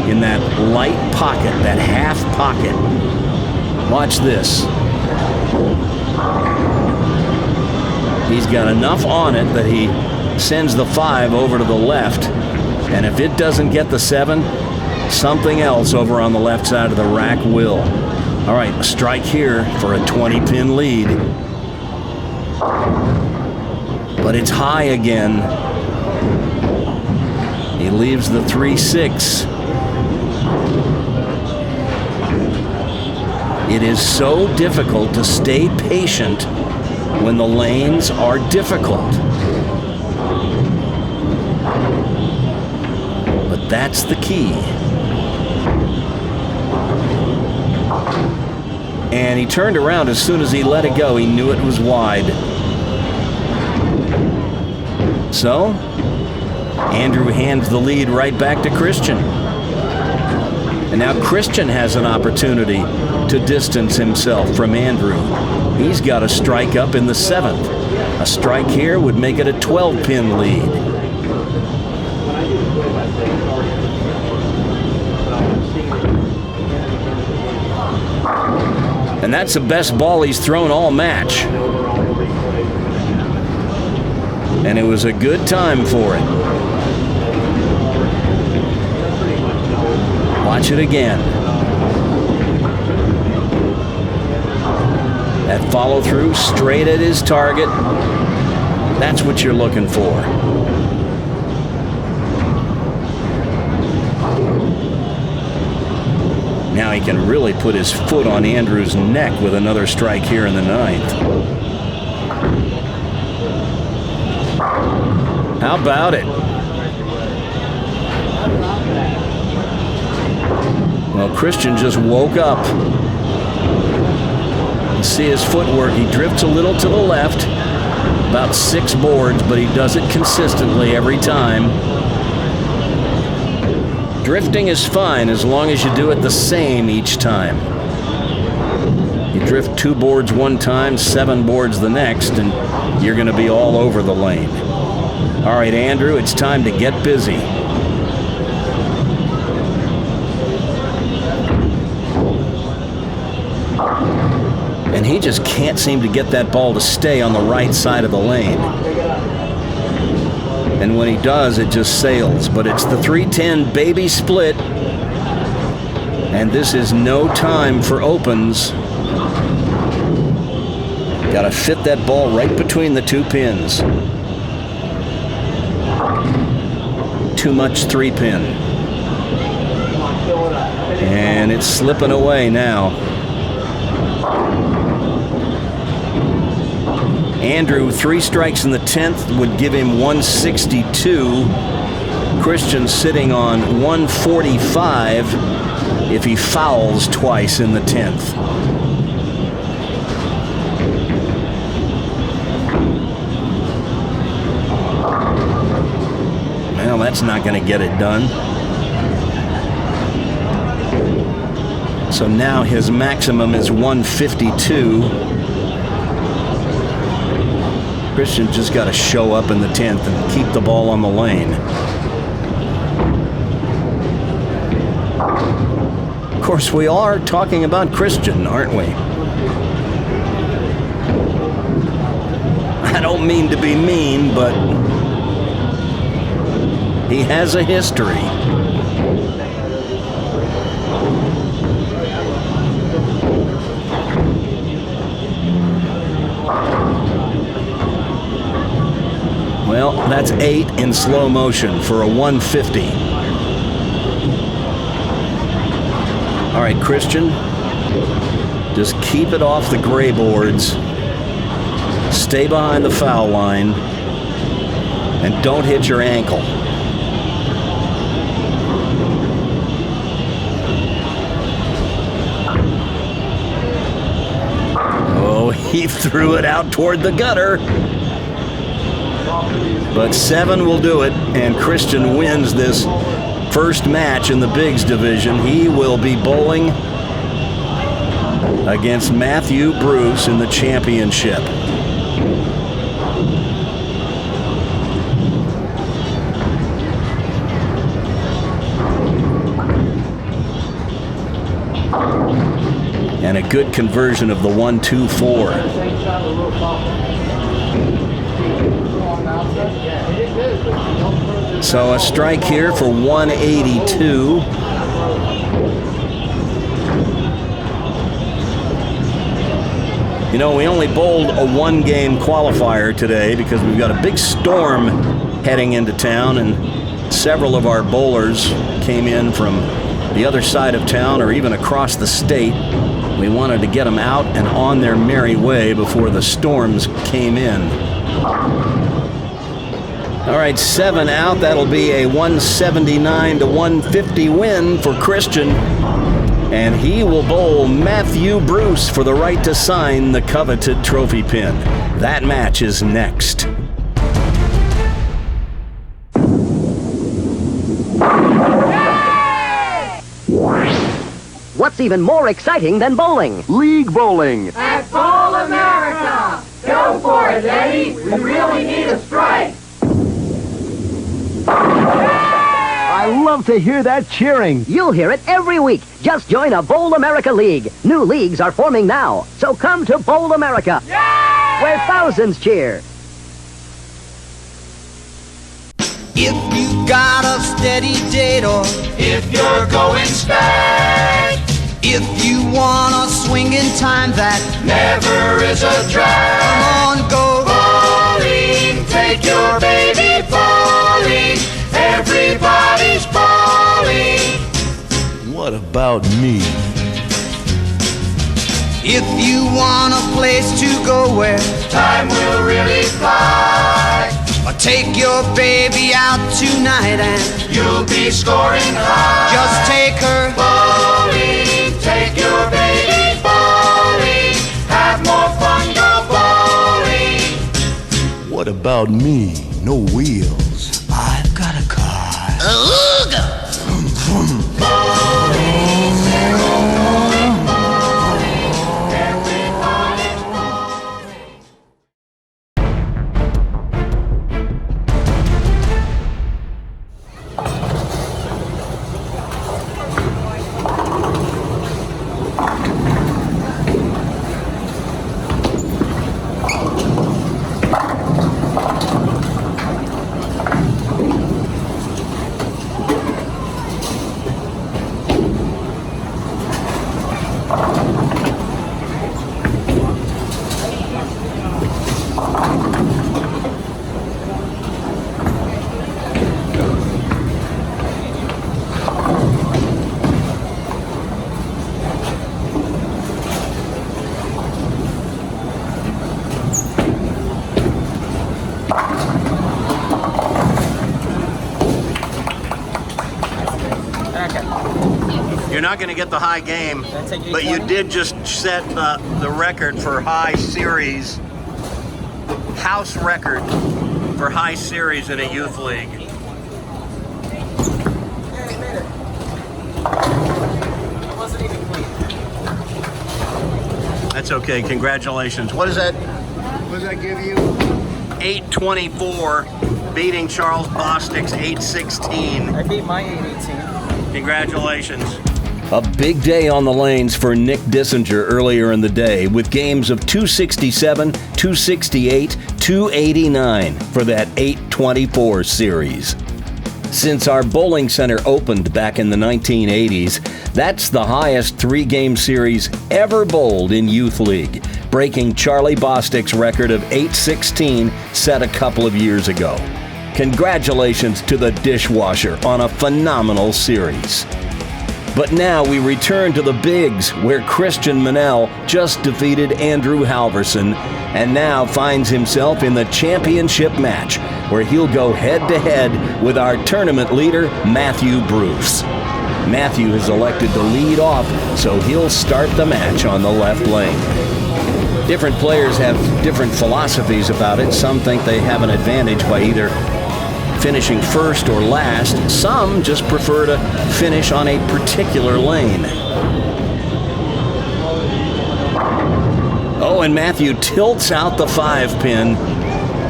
in that light pocket, that half pocket. Watch this. He's got enough on it that he sends the 5 over to the left, and if it doesn't get the 7, something else over on the left side of the rack will. All right, a strike here for a 20-pin lead. But it's high again. He leaves the 3-6. It is so difficult to stay patient when the lanes are difficult. But that's the key. And he turned around as soon as he let it go. He knew it was wide. So, Andrew hands the lead right back to Christian. And now Christian has an opportunity to distance himself from Andrew. He's got a strike up in the 7th. A strike here would make it a 12-pin lead. And that's the best ball he's thrown all match. And it was a good time for it. Watch it again. That follow through straight at his target. That's what you're looking for. Now he can really put his foot on Andrew's neck with another strike here in the 9th. How about it? Well, Christian just woke up. You see his footwork. He drifts a little to the left, about 6 boards, but he does it consistently every time. Drifting is fine as long as you do it the same each time. You drift 2 boards one time, 7 boards the next, and you're going to be all over the lane. All right, Andrew, it's time to get busy. And And he just can't seem to get that ball to stay on the right side of the lane. And when he does, it just sails. But it's the 310 baby split. And this is no time for opens. Got to fit that ball right between the two pins. Too much 3-pin. And it's slipping away now. Andrew, 3 strikes in the 10th would give him 162. Christian sitting on 145 if he fouls twice in the 10th. Well, that's not going to get it done. So now his maximum is 152. Christian just got to show up in the 10th and keep the ball on the lane. Of course, we are talking about Christian, aren't we? I don't mean to be mean, but he has a history. Well, that's 8 in slow motion for a 150. All right, Christian, just keep it off the gray boards. Stay behind the foul line. And don't hit your ankle. Oh, he threw it out toward the gutter. But 7 will do it, and Christian wins this first match in the Bigs division. He will be bowling against Matthew Bruce in the championship. And a good conversion of the 1-2-4. So a strike here for 182. You know, we only bowled a 1-game qualifier today because we've got a big storm heading into town, and several of our bowlers came in from the other side of town or even across the state. We wanted to get them out and on their merry way before the storms came in. All right, 7 out. That'll be a 179-150 win for Christian. And he will bowl Matthew Bruce for the right to sign the coveted trophy pin. That match is next. What's even more exciting than bowling? League bowling. At Bowl America! Go for it, Eddie! We really need a strike! I love to hear that cheering. You'll hear it every week. Just join a Bowl America League. New leagues are forming now. So come to Bowl America, where thousands cheer. If you got a steady date or If you're going straight, if you want a swinging time that never is a drag. come on, go Bowling, take your baby bowling. Everybody's bowling. What about me? If you want a place to go where Time will really fly. or take your baby out tonight and You'll be scoring high. just take her Bowling, take your baby bowling. Have more fun, go bowling. What about me? No wheels. I've got a car. not going to get the high game, but you did just set the record for high series, house record for high series in a youth league. That's okay. Congratulations. What does that give you? 824, beating Charles Bostic's 816. I beat my 818. Congratulations. A big day on the lanes for Nick Dissinger earlier in the day with games of 267, 268, 289 for that 824 series. Since our bowling center opened back in the 1980s, that's the highest three-game series ever bowled in Youth League, breaking Charlie Bostic's record of 816 set a couple of years ago. Congratulations to the dishwasher on a phenomenal series. But now we return to the bigs, where Christian Minal just defeated Andrew Halverson and now finds himself in the championship match, where he'll go head-to-head with our tournament leader, Matthew Bruce. Matthew has elected to lead off, so he'll start the match on the left lane. Different players have different philosophies about it. Some think they have an advantage by either finishing first or last. Some just prefer to finish on a particular lane. Oh, and Matthew tilts out the 5-pin.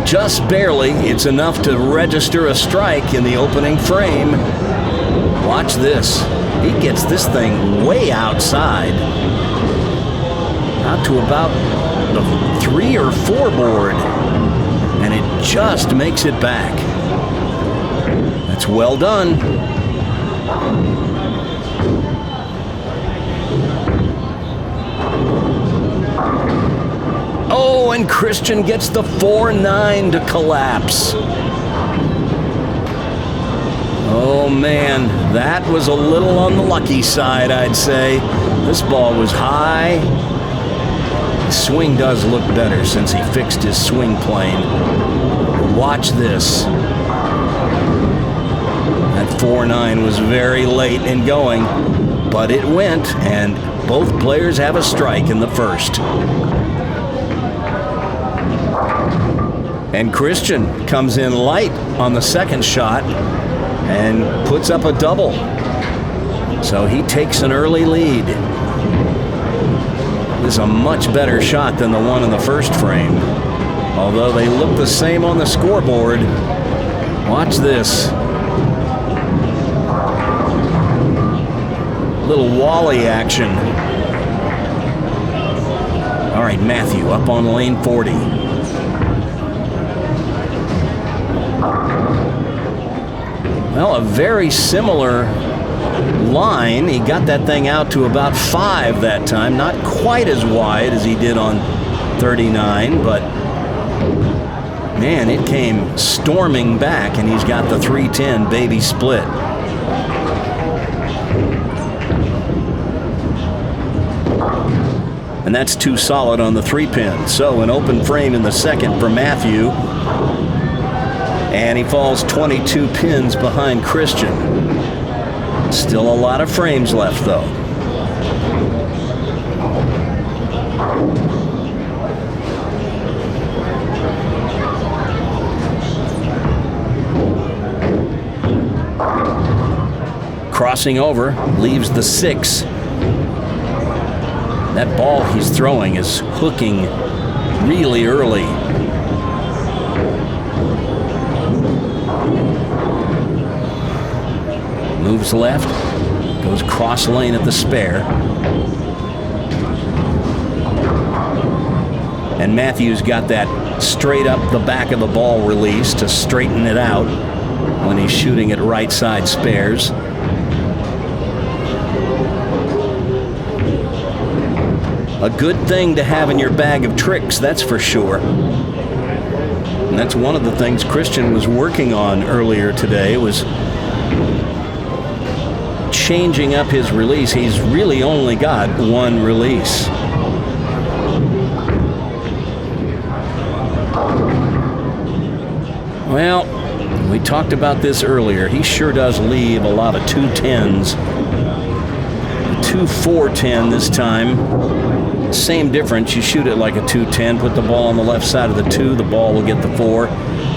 Just barely. It's enough to register a strike in the opening frame. Watch this. He gets this thing way outside. Out to about the 3 or 4 board. And it just makes it back. That's well done. Oh, and Christian gets the 4-9 to collapse. Oh man, that was a little on the lucky side, I'd say. This ball was high. His swing does look better since he fixed his swing plane. Watch this. That 4-9 was very late in going, but it went, and both players have a strike in the first. And Christian comes in light on the second shot and puts up a double. So he takes an early lead. This is a much better shot than the one in the first frame, although they look the same on the scoreboard. Watch this. Little Wally action. All right, Matthew up on lane 40. Well, a very similar line. He got that thing out to about 5 that time. Not quite as wide as he did on 39, but man, it came storming back, and he's got the 310 baby split. And that's too solid on the 3-pin. So an open frame in the second for Matthew. And he falls 22 pins behind Christian. Still a lot of frames left, though. Crossing over, leaves the 6. That ball he's throwing is hooking really early. Moves left, goes cross lane at the spare. And Matthews got that straight up the back of the ball release to straighten it out when he's shooting at right side spares. A good thing to have in your bag of tricks, that's for sure. And that's one of the things Christian was working on earlier today, was changing up his release. He's really only got one release. Well, we talked about this earlier. He sure does leave a lot of 210s. 2-4-10 this time. Same difference. You shoot it like a 2-10, put the ball on the left side of the 2, the ball will get the 4.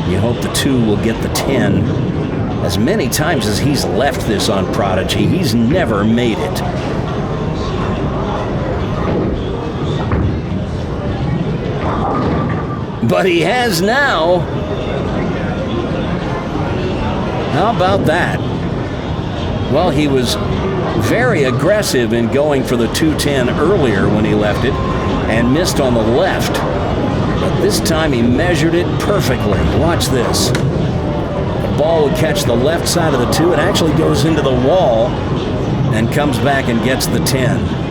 You hope the 2 will get the 10. As many times as he's left this on Prodigy, he's never made it. But he has now. How about that? Well, he was very aggressive in going for the 2-10 earlier when he left it and missed on the left. But this time he measured it perfectly. Watch this. The ball would catch the left side of the 2. It actually goes into the wall and comes back and gets the 10.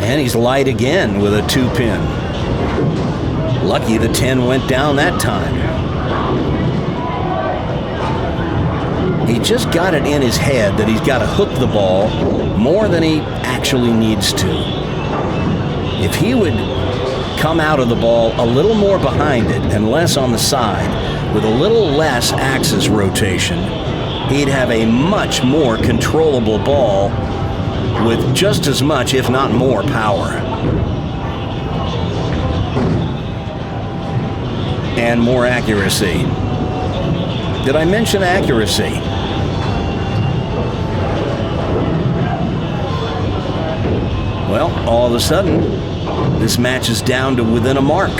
And he's light again with a 2-pin. Lucky the 10 went down that time. He just got it in his head that he's got to hook the ball more than he actually needs to. If he would come out of the ball a little more behind it and less on the side, with a little less axis rotation, he'd have a much more controllable ball with just as much, if not more, power. And more accuracy. Did I mention accuracy? Well, all of a sudden, this match is down to within a mark.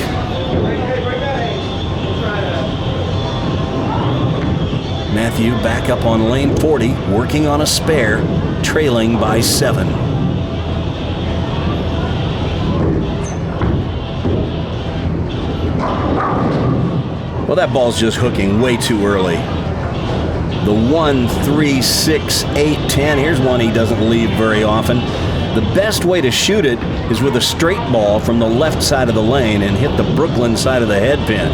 Matthew back up on lane 40, working on a spare, trailing by 7. Well, that ball's just hooking way too early. The 1, 3, 6, 8, 10. Here's one he doesn't leave very often. The best way to shoot it is with a straight ball from the left side of the lane and hit the Brooklyn side of the head pin.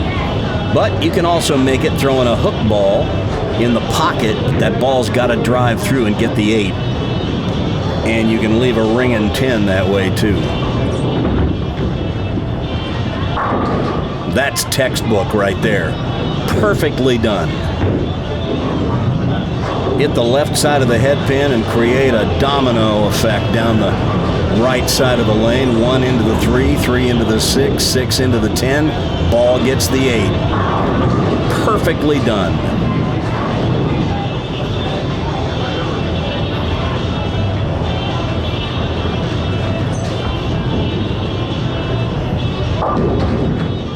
But you can also make it throwing a hook ball in the pocket. That ball's got to drive through and get the 8. And you can leave a ringing 10 that way too. That's textbook right there. Perfectly done. Hit the left side of the head pin and create a domino effect down the right side of the lane. 1 into the 3, 3 into the 6, 6 into the 10. Ball gets the 8. Perfectly done.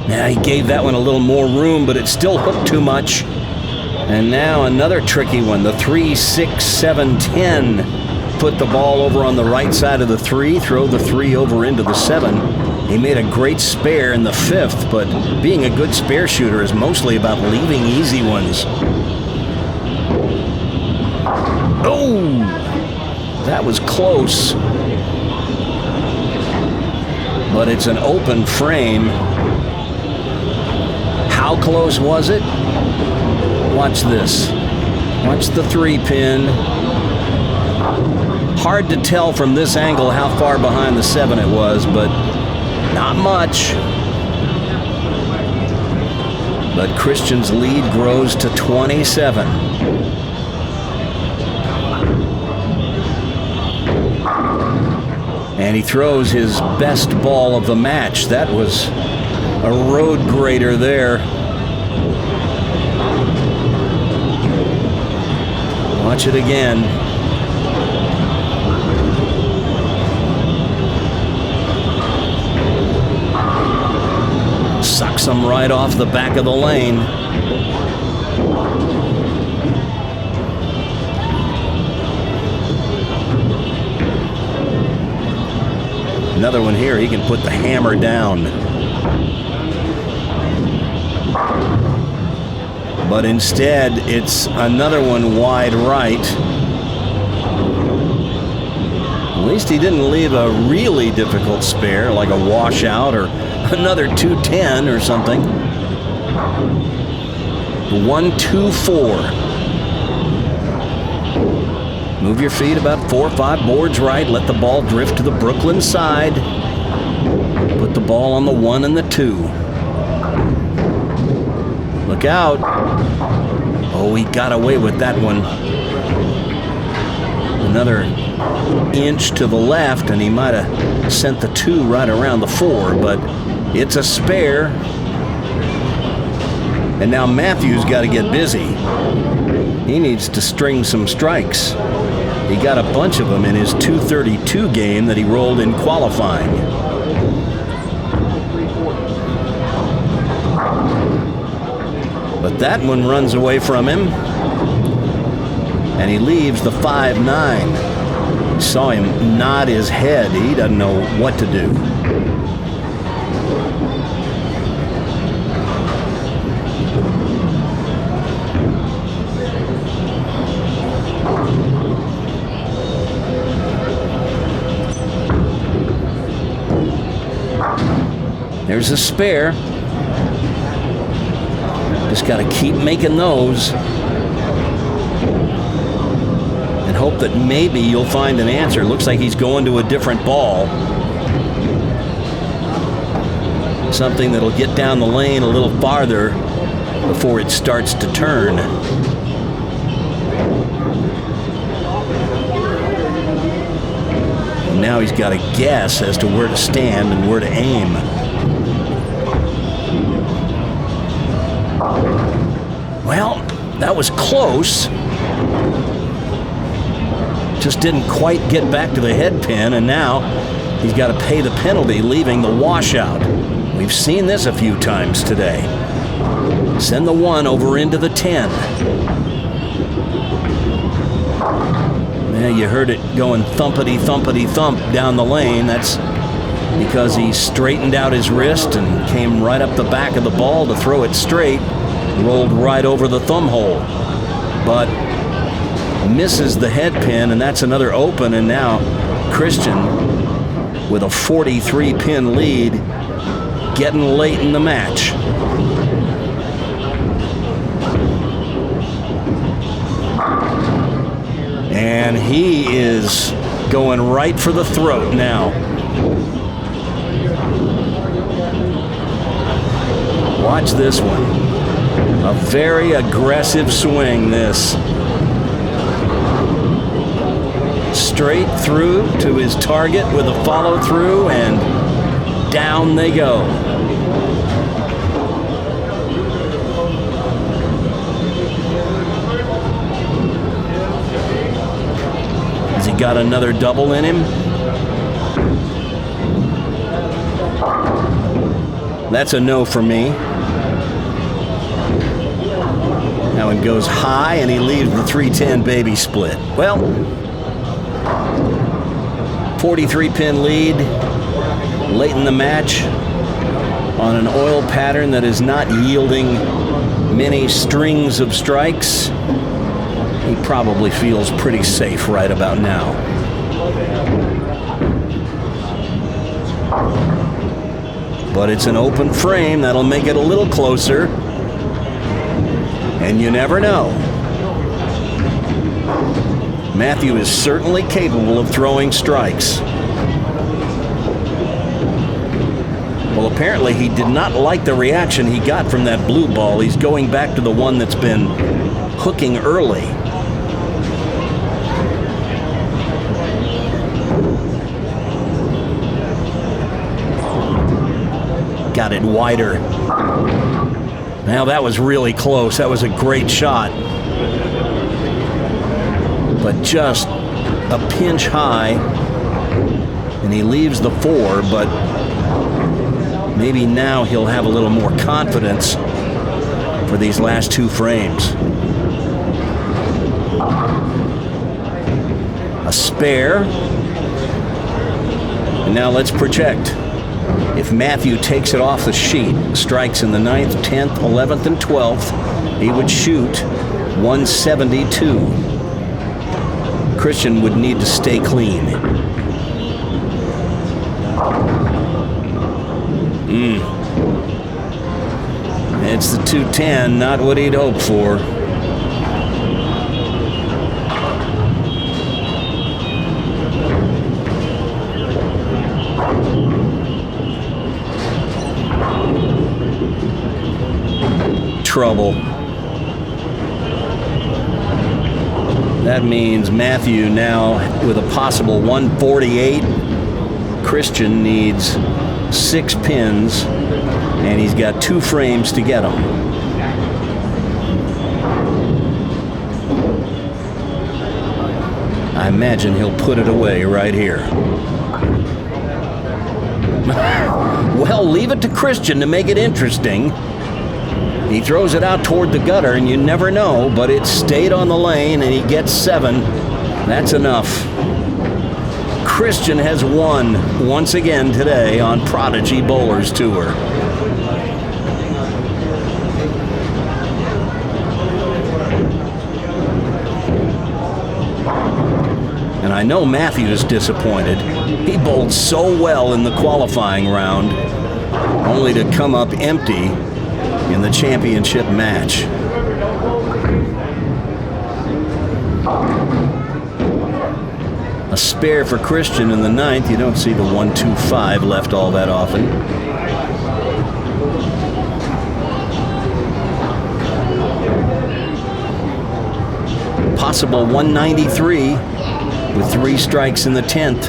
Now he gave that one a little more room, but it still hooked too much. And now another tricky one, the 3, 6, 7, 10. Put the ball over on the right side of the 3, throw the 3 over into the 7. He made a great spare in the 5th, but being a good spare shooter is mostly about leaving easy ones. Oh, that was close. But it's an open frame. How close was it? Watch this. Watch the 3-pin. Hard to tell from this angle how far behind the 7 it was, but not much. But Christian's lead grows to 27. And he throws his best ball of the match. That was a road grader there. Watch it again. Sucks him right off the back of the lane. Another one here, he can put the hammer down. But instead, it's another one wide right. At least he didn't leave a really difficult spare, like a washout or another 210 or something. 1-2-4. Move your feet about 4 or 5 boards right. Let the ball drift to the Brooklyn side. Put put the ball on the 1 and the 2. Look out. Oh, he got away with that one. Another inch to the left, and he might have sent the 2 right around the 4, but it's a spare. And now Matthew's got to get busy. He needs to string some strikes. He got a bunch of them in his 232 game that he rolled in qualifying. But that one runs away from him. And he leaves the 5-9. You saw him nod his head. He doesn't know what to do. There's a spare. Just got to keep making those. And hope that maybe you'll find an answer. Looks like he's going to a different ball. Something that'll get down the lane a little farther before it starts to turn. And now he's got to guess as to where to stand and where to aim. Well, that was close. Just didn't quite get back to the head pin, and now he's got to pay the penalty, leaving the washout. We've seen this a few times today. Send the 1 over into the 10. Yeah, you heard it going thumpity, thumpity, thump down the lane. That's because he straightened out his wrist and came right up the back of the ball to throw it straight. Rolled right over the thumb hole, but misses the head pin, and that's another open. And now Christian, with a 43 pin lead, getting late in the match. And he is going right for the throat now. Watch this one. A very aggressive swing, this. Straight through to his target with a follow through, and down they go. Has he got another double in him? That's a no for me. Now it goes high, and he leaves the 310 baby split. Well, 43 pin lead late in the match on an oil pattern that is not yielding many strings of strikes. He probably feels pretty safe right about now. But it's an open frame. That'll make it a little closer. And you never know. Matthew is certainly capable of throwing strikes. Well, apparently he did not like the reaction he got from that blue ball. He's going back to the one that's been hooking early. Got it wider. Now that was really close. That was a great shot. But just a pinch high. And he leaves the 4, but maybe now he'll have a little more confidence for these last 2 frames. A spare. And now let's project. If Matthew takes it off the sheet, strikes in the 9th, 10th, 11th, and 12th, he would shoot 172. Christian would need to stay clean. It's the 210, not what he'd hoped for. trouble. That means Matthew now with a possible 148. Christian needs 6 pins, and he's got 2 frames to get them. I imagine he'll put it away right here. Well, leave it to Christian to make it interesting. He throws it out toward the gutter, and you never know, but it stayed on the lane, and he gets 7. That's enough. Christian has won once again today on Prodigy Bowlers Tour. And I know Matthew is disappointed. He bowled so well in the qualifying round, only to come up empty in the championship match. A spare for Christian in the 9th. You don't see the 1-2-5 left all that often. Possible 193 with 3 strikes in the 10th.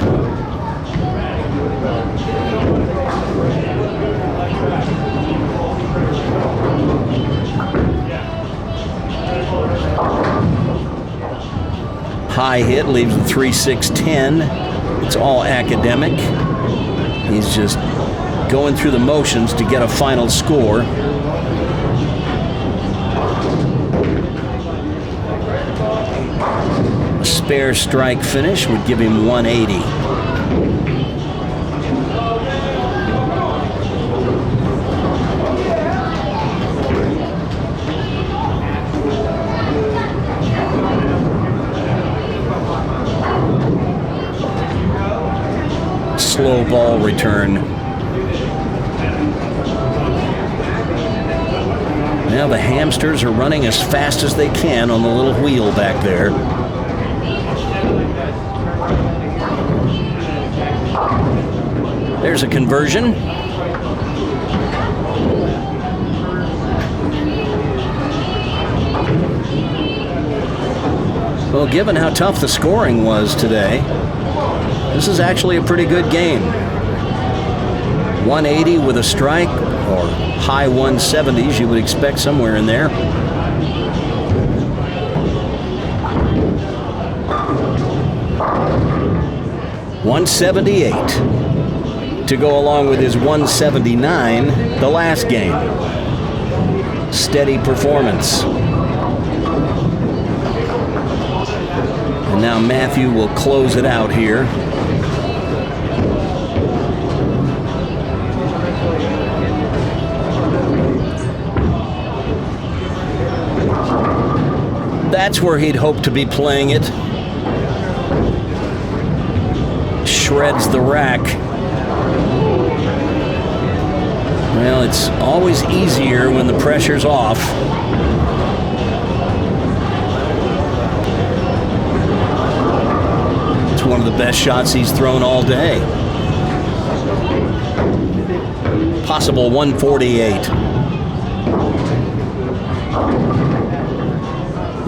High hit leaves the 3-6-10. It's all academic. He's just going through the motions to get a final score. A spare strike finish would give him 180. Slow ball return. Now the hamsters are running as fast as they can on the little wheel back there. There's a conversion. Well, given how tough the scoring was today, this is actually a pretty good game. 180 with a strike, or high 170s, you would expect somewhere in there. $178 to go along with his 179 the last game. Steady performance. And now Matthew will close it out here. That's where he'd hoped to be playing it. Shreds the rack. Well, it's always easier when the pressure's off. It's one of the best shots he's thrown all day. Possible 148.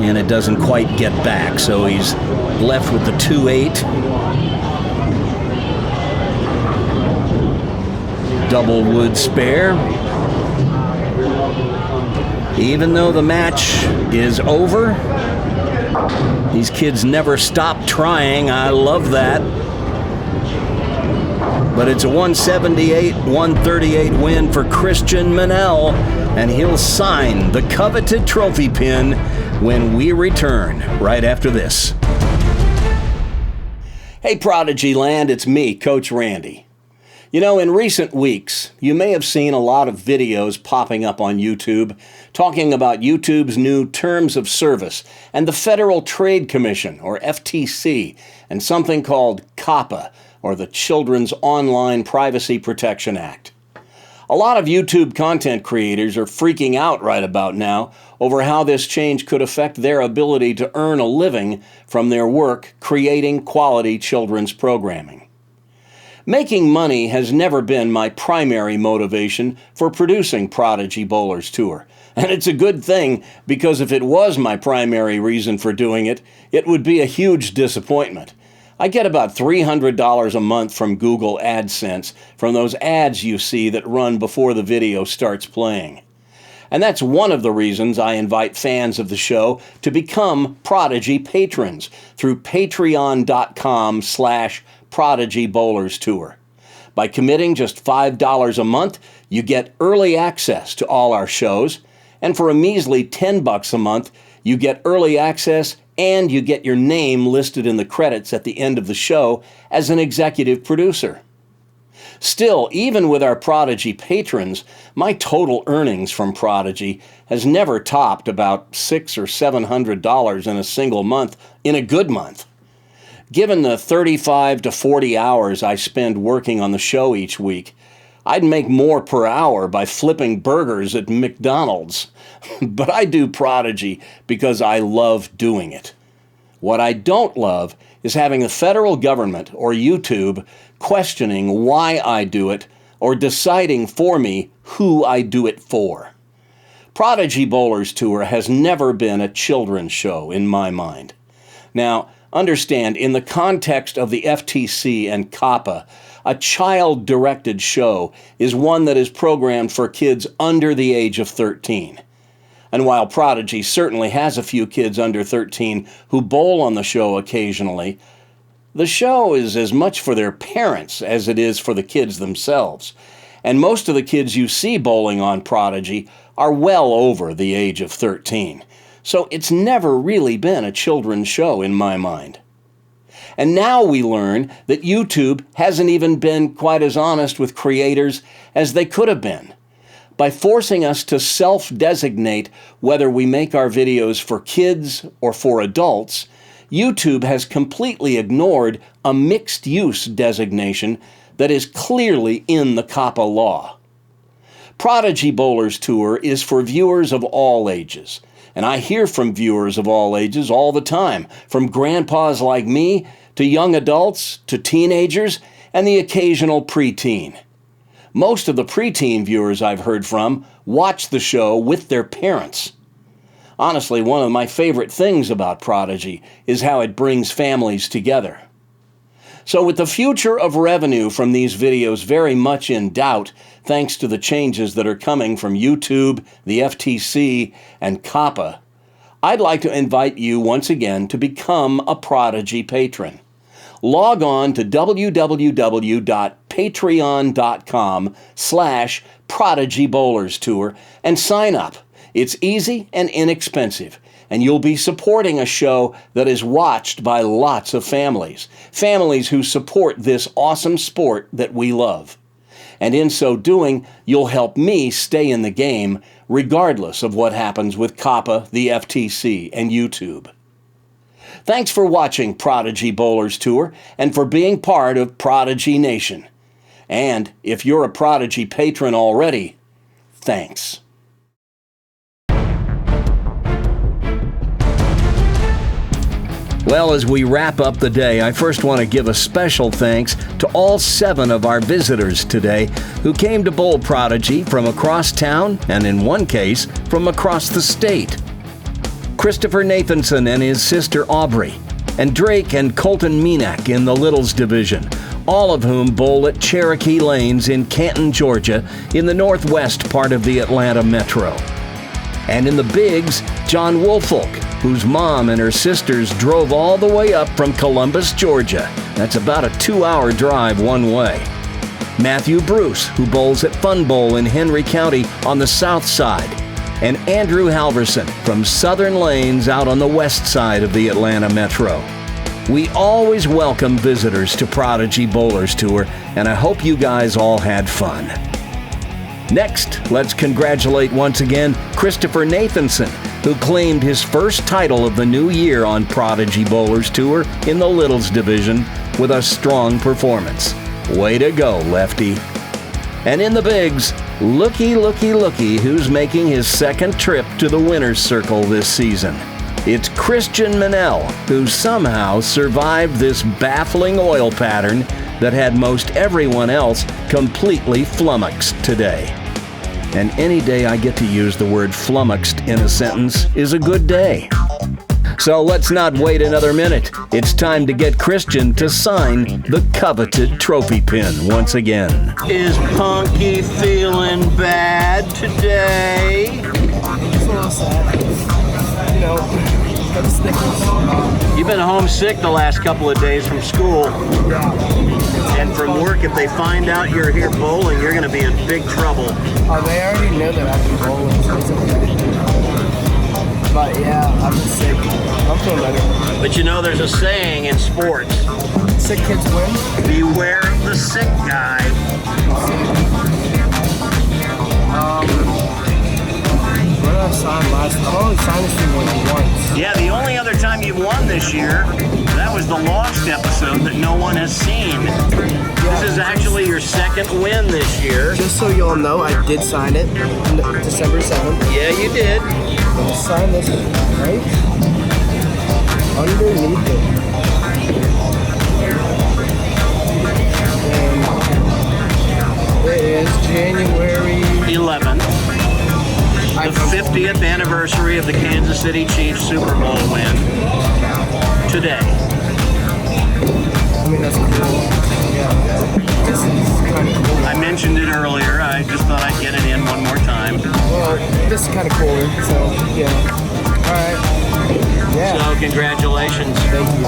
And it doesn't quite get back, so he's left with the 2-8. Double wood spare. Even though the match is over, these kids never stop trying. I love that. But it's a 178-138 win for Christian Minal, and he'll sign the coveted trophy pin when we return right after this. Hey, Prodigy Land, it's me, Coach Randy. You know, in recent weeks, you may have seen a lot of videos popping up on YouTube talking about YouTube's new terms of service and the Federal Trade Commission, or FTC, and something called COPPA, or the Children's Online Privacy Protection Act. A lot of YouTube content creators are freaking out right about now over how this change could affect their ability to earn a living from their work creating quality children's programming. Making money has never been my primary motivation for producing Prodigy Bowlers Tour, And it's a good thing, because if it was my primary reason for doing it, it would be a huge disappointment. I get about $300 a month from Google AdSense from those ads you see that run before the video starts playing. And that's one of the reasons I invite fans of the show to become Prodigy patrons through patreon.com/Prodigy Bowlers Tour. By committing just $5 a month, you get early access to all our shows, and for a measly $10 a month, you get early access and you get your name listed in the credits at the end of the show as an executive producer. Still, even with our Prodigy patrons, my total earnings from Prodigy has never topped about $600 or $700 in a single month, in a good month. Given the 35 to 40 hours I spend working on the show each week, I'd make more per hour by flipping burgers at McDonald's. But I do Prodigy because I love doing it. What I don't love is having the federal government or YouTube questioning why I do it or deciding for me who I do it for. Prodigy Bowlers Tour has never been a children's show in my mind. Now, understand, in the context of the FTC and COPPA, a child-directed show is one that is programmed for kids under the age of 13. And while Prodigy certainly has a few kids under 13 who bowl on the show occasionally, the show is as much for their parents as it is for the kids themselves. And most of the kids you see bowling on Prodigy are well over the age of 13. So it's never really been a children's show in my mind. And now we learn that YouTube hasn't even been quite as honest with creators as they could have been. By forcing us to self-designate whether we make our videos for kids or for adults, YouTube has completely ignored a mixed-use designation that is clearly in the COPPA law. Prodigy Bowlers Tour is for viewers of all ages, and I hear from viewers of all ages all the time, from grandpas like me to young adults to teenagers and the occasional preteen. Most of the preteen viewers I've heard from watch the show with their parents. Honestly, one of my favorite things about Prodigy is how it brings families together. So with the future of revenue from these videos very much in doubt, thanks to the changes that are coming from YouTube, the FTC, and COPPA, I'd like to invite you once again to become a Prodigy patron. Log on to www.patreon.com/Prodigy Bowlers Tour and sign up. It's easy and inexpensive, and you'll be supporting a show that is watched by lots of families who support this awesome sport that we love. And in so doing, you'll help me stay in the game regardless of what happens with COPPA, the FTC, and YouTube. Thanks for watching Prodigy Bowlers Tour and for being part of Prodigy Nation. And if you're a Prodigy patron already, thanks. Well, as we wrap up the day, I first want to give a special thanks to all 7 of our visitors today who came to bowl Prodigy from across town and, in one case, from across the state. Christopher Nathanson and his sister Aubrey, and Drake and Colton Minak in the Littles Division, all of whom bowl at Cherokee Lanes in Canton, Georgia, in the northwest part of the Atlanta metro. And in the Bigs, John Wolfe, whose mom and her sisters drove all the way up from Columbus, Georgia. That's about a 2-hour drive one way. Matthew Bruce, who bowls at Fun Bowl in Henry County on the south side. And Andrew Halverson from Southern Lanes out on the west side of the Atlanta metro. We always welcome visitors to Prodigy Bowlers Tour, and I hope you guys all had fun. Next, let's congratulate once again Christopher Nathanson, who claimed his first title of the new year on Prodigy Bowlers Tour in the Littles Division with a strong performance. Way to go, Lefty. And in the Bigs, looky who's making his second trip to the winner's circle this season. It's Christian Minal, who somehow survived this baffling oil pattern that had most everyone else completely flummoxed today. And any day I get to use the word flummoxed in a sentence is a good day. So let's not wait another minute. It's time to get Christian to sign the coveted trophy pin once again. Is Punky feeling bad today? It's a little sad. You know, got the snickers. You've been homesick the last couple of days from school. Yeah. And from work. If they find out you're here bowling, you're going to be in big trouble. Oh, they already know that I've been bowling, so it's okay. But yeah, I've been sick. I'm feeling better. But you know, there's a saying in sports. Sick kids win. Beware the sick guy. What did I sign last? I've only signed this thing like once. Yeah, the only other time you've won this year, that was the Lost episode that no one has seen. This is actually your second win this year. Just so y'all know, I did sign it on December 7th. Yeah, you did. I'll sign this right underneath it. And it is January 11th. The 50th anniversary of the Kansas City Chiefs Super Bowl win. Today. I mean, that's cool. Yeah. This is kind of cool. I mentioned it earlier. I just thought I'd get it in one more time. Well, this is kind of cooler, so yeah. All right. Yeah. So congratulations. Thank you.